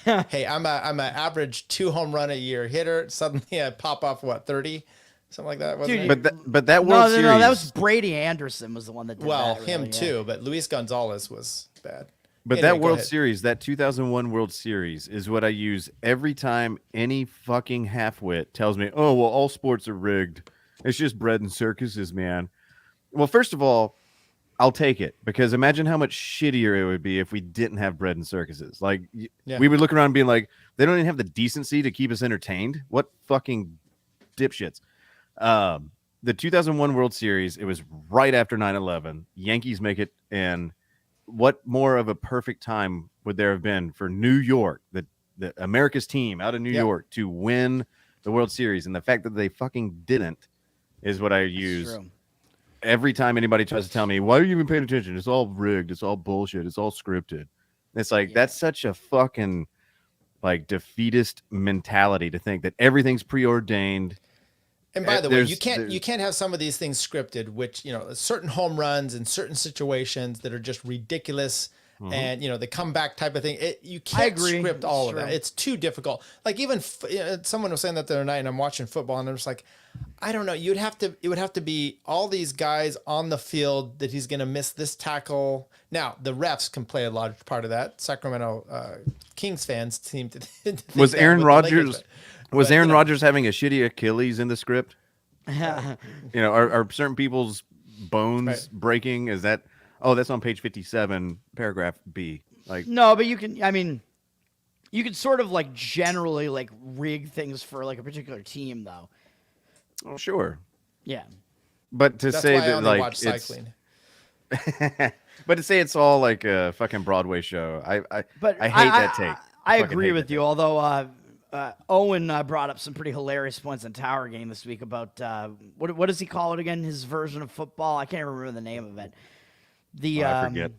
Hey, I'm an average 2 home run a year hitter. Suddenly I pop off 30, something like that. Wasn't it? But that World Series. No, that was Brady Anderson was the one that did that. Him really, too. But Luis Gonzalez was bad. But Anyway, that World Series, that 2001 World Series, is what I use every time any fucking halfwit tells me, "Oh, well, all sports are rigged. It's just bread and circuses, man." Well, first of all, I'll take it, because imagine how much shittier it would be if we didn't have bread and circuses. Like, we would look around being like, they don't even have the decency to keep us entertained. What fucking dipshits. The 2001 World Series, it was right after 9/11. Yankees make it, and what more of a perfect time would there have been for New York, the America's team out of New York, to win the World Series? And the fact that they fucking didn't is what I use every time anybody tries to tell me, why are you even paying attention? It's all rigged. It's all bullshit. It's all scripted. It's like, that's such a fucking like defeatist mentality to think that everything's preordained. And by the way, you can't have some of these things scripted, which, certain home runs in certain situations that are just ridiculous. And, the comeback type of thing. You can't script all of that. It's too difficult. Like, even someone was saying that the other night, and I'm watching football, and I'm just like, I don't know. It would have to be all these guys on the field that he's going to miss this tackle. Now, the refs can play a large part of that. Sacramento Kings fans seem to think was Aaron Rodgers Aaron Rodgers having a shitty Achilles in the script? Are certain people's bones breaking? Is that? Oh, that's on page 57, paragraph B. Like, no, but you can sort of like generally like rig things for like a particular team, though. Oh, sure. Yeah. But to that's say why that I only like watch cycling. But to say it's all like a fucking Broadway show, I hate that take. I agree with you. Although Owen brought up some pretty hilarious points on Tower Game this week about what does he call it again? His version of football. I can't remember the name of it. I forget.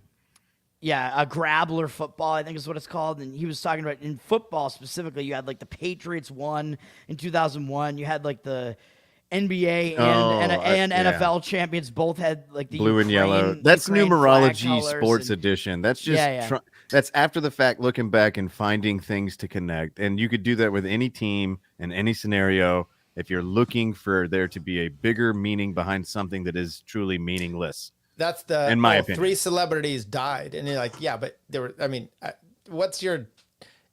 Yeah, a grabbler football, I think is what it's called. And he was talking about in football specifically, you had like the Patriots won in 2001. You had like the NBA and NFL champions both had like the blue and yellow. That's Ukraine numerology flag sports colors and- edition. That's just that's after the fact, looking back and finding things to connect. And you could do that with any team in any scenario if you're looking for there to be a bigger meaning behind something that is truly meaningless. That's the in my opinion. 3 celebrities died, and you're like, yeah, but there were. I mean, what's your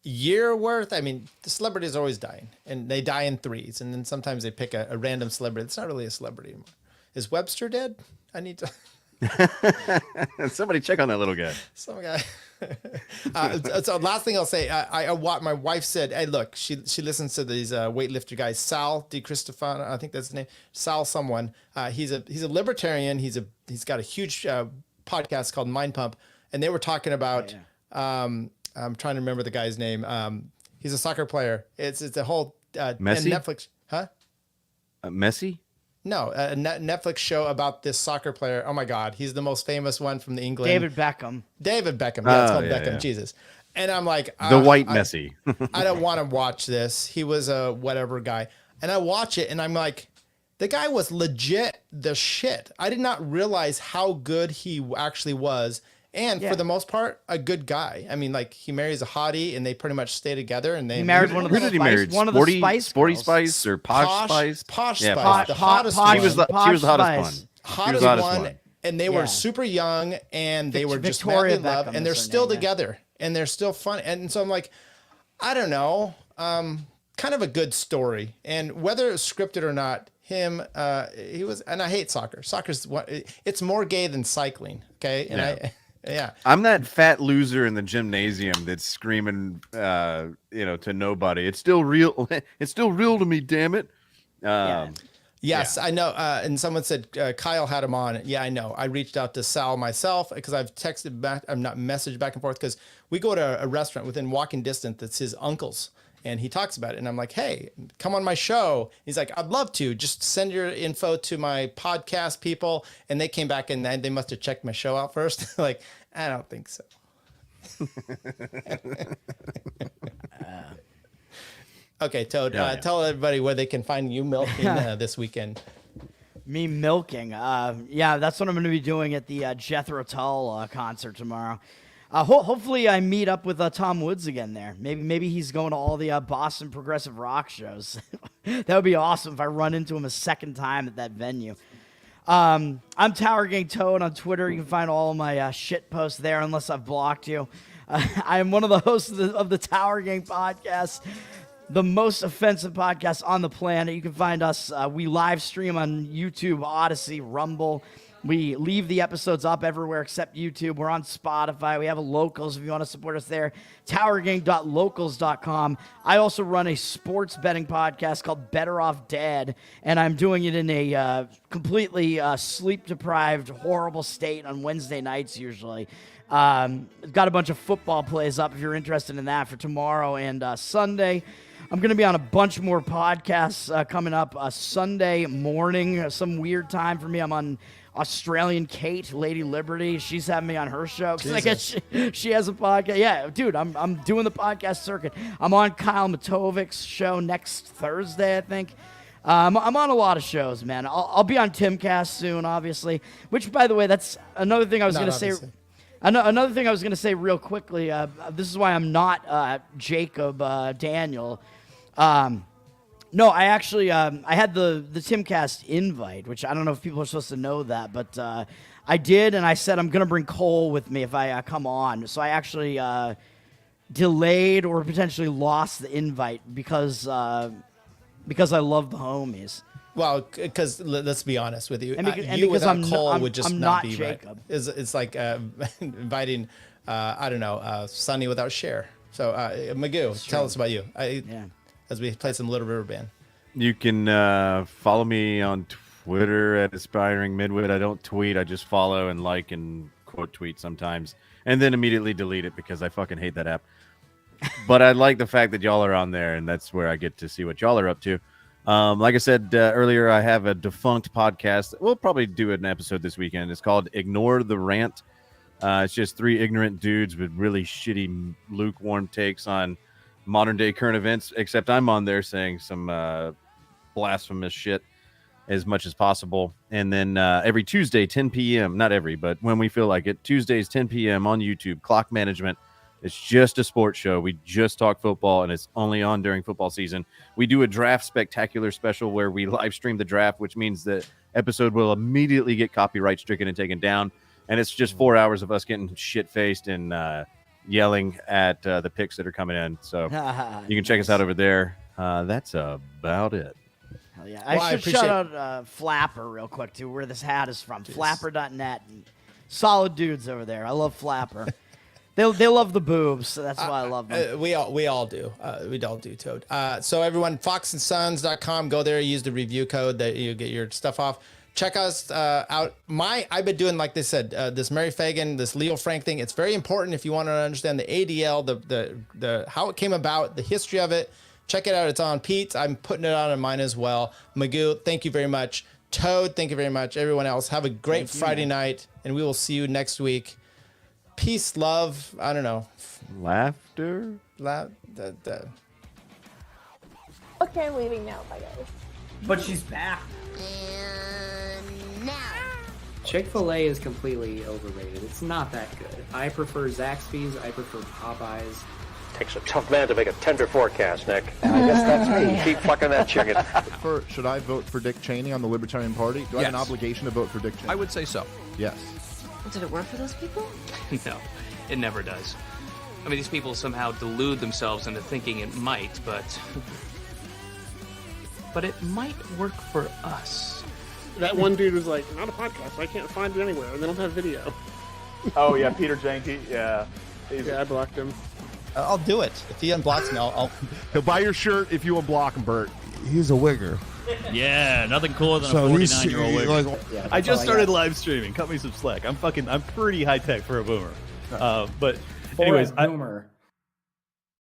year worth? I mean, the celebrities are always dying, and they die in 3s, and then sometimes they pick a random celebrity. It's not really a celebrity anymore. Is Webster dead? I need to. Somebody check on that little guy. Some guy. So last thing I'll say, my wife said, hey, look, she listens to these weightlifter guys, Sal DiCristofano, I think that's his name, Sal someone. He's a libertarian. He's got a huge podcast called Mind Pump, and they were talking about. I'm trying to remember the guy's name. He's a soccer player. It's a whole Messi? Netflix, huh? Messi? No, a Netflix show about this soccer player. Oh my God, he's the most famous one from the England. David Beckham. David Beckham. Yeah, it's called Beckham. Yeah. Jesus. And I'm like, the white Messi. I don't want to watch this. He was a whatever guy, and I watch it, and I'm like, the guy was legit the shit. I did not realize how good he actually was. And for the most part, a good guy. I mean, like he marries a hottie, and they pretty much stay together. And they married one of the Sporty Spice or Posh Spice. Posh yeah, Spice, the hottest one. She was the hottest one. Hottest one. And they were super young, and they were just madly in love, and they're still together, and they're still fun. And so I'm like, I don't know, kind of a good story. And whether it's scripted or not, he was. And I hate soccer. It's more gay than cycling. Okay, and Yeah, I'm that fat loser in the gymnasium that's screaming, to nobody. It's still real. It's still real to me. Damn it. Yes, I know. And someone said Kyle had him on. Yeah, I know. I reached out to Sal myself because I've texted back. I'm not messaged back and forth because we go to a restaurant within walking distance that's his uncle's. And he talks about it. And I'm like, hey, come on my show. He's like, I'd love to. Just send your info to my podcast people. And they came back and they must have checked my show out first. Like, I don't think so. Okay, Toad, tell everybody where they can find you milking this weekend. Me milking. That's what I'm going to be doing at the Jethro Tull concert tomorrow. Hopefully I meet up with Tom Woods again there. Maybe he's going to all the Boston progressive rock shows. That would be awesome if I run into him a second time at that venue. I'm Tower Gang Toad on Twitter. You can find all of my shit posts there unless I've blocked you. I am one of the hosts of the Tower Gang podcast, the most offensive podcast on the planet. You can find us. We live stream on YouTube, Odyssey, Rumble. We leave the episodes up everywhere except YouTube. We're on Spotify. We have a Locals if you want to support us there. TowerGang.locals.com. I also run a sports betting podcast called Better Off Dead, and I'm doing it in a completely sleep-deprived, horrible state on Wednesday nights usually. Got a bunch of football plays up if you're interested in that for tomorrow and Sunday. I'm going to be on a bunch more podcasts coming up Sunday morning, some weird time for me. I'm on Australian Kate, Lady Liberty. She's having me on her show because I guess she has a podcast. Yeah, dude, I'm doing the podcast circuit. I'm on Kyle Matovic's show next Thursday, I think. I'm on a lot of shows, man. I'll be on Timcast soon, obviously. Which, by the way, that's another thing I was going to say. Another thing I was going to say real quickly. This is why I'm not Jacob Daniel. No, I actually I had the Timcast invite, which I don't know if people are supposed to know that, but I did, and I said I'm going to bring Cole with me if I come on. So I actually delayed or potentially lost the invite because I love the homies. Well, because let's be honest with you, because without Cole would just I'm not be Jacob. Right. It's like inviting, Sonny without Cher. So Magoo, tell us about you. As we play some Little River Band. You can follow me on Twitter at Aspiring Midwit. I don't tweet. I just follow and like and quote tweet sometimes, and then immediately delete it because I fucking hate that app. But I like the fact that y'all are on there, and that's where I get to see what y'all are up to. Like I said earlier, I have a defunct podcast. We'll probably do an episode this weekend. It's called Ignore the Rant. It's just 3 ignorant dudes with really shitty, lukewarm takes on modern day current events, except I'm on there saying some blasphemous shit. as much as possible. And then every Tuesday, 10 p.m., not every, but when we feel like it, Tuesdays, 10 p.m. on YouTube, Clock Management. It's just a sports show. We just talk football, and it's only on during football season. We do a draft spectacular special where we live stream the draft, which means the episode will immediately get copyright stricken and taken down. And it's just 4 hours of us getting shit-faced and yelling at the picks that are coming in. So you can check us out over there. That's about it. Hell yeah. I should shout out Flapper real quick, too, where this hat is from. Flapper.net. Solid dudes over there. I love Flapper. They love the boobs, so that's why I love them. We all do. We all do, Toad. So everyone, foxandsons.com. Go there. Use the review code that you get your stuff off. Check us out. I've been doing, like they said, this Mary Fagan, this Leo Frank thing. It's very important if you want to understand the ADL, the how it came about, the history of it. Check it out. It's on Pete's. I'm putting it on mine as well. Magoo, thank you very much. Toad, thank you very much. Everyone else, have a great Friday night, and we will see you next week. Peace, love, I don't know. Laughter? Okay, I'm leaving now. Bye, guys. But she's back. And now. Chick-fil-A is completely overrated. It's not that good. I prefer Zaxby's. I prefer Popeyes. Takes a tough man to make a tender forecast, Nick. And I guess that's me. Keep fucking that chicken. Should I vote for Dick Cheney on the Libertarian Party? Do I have an obligation to vote for Dick Cheney? I would say so. Yes. Did it work for those people? No, it never does. I mean, these people somehow delude themselves into thinking it might, but it might work for us. That one dude was like, not a podcast. I can't find it anywhere. They don't have video. Oh, yeah, Peter Janke. Yeah. Yeah, I blocked him. I'll do it. If he unblocks me, I'll... He'll buy your shirt if you unblock him, Bert. He's a wigger. Yeah, nothing cooler than a 49-year-old wigger. I just started live streaming. Cut me some slack. I'm pretty high tech for a boomer. But anyways, boomer.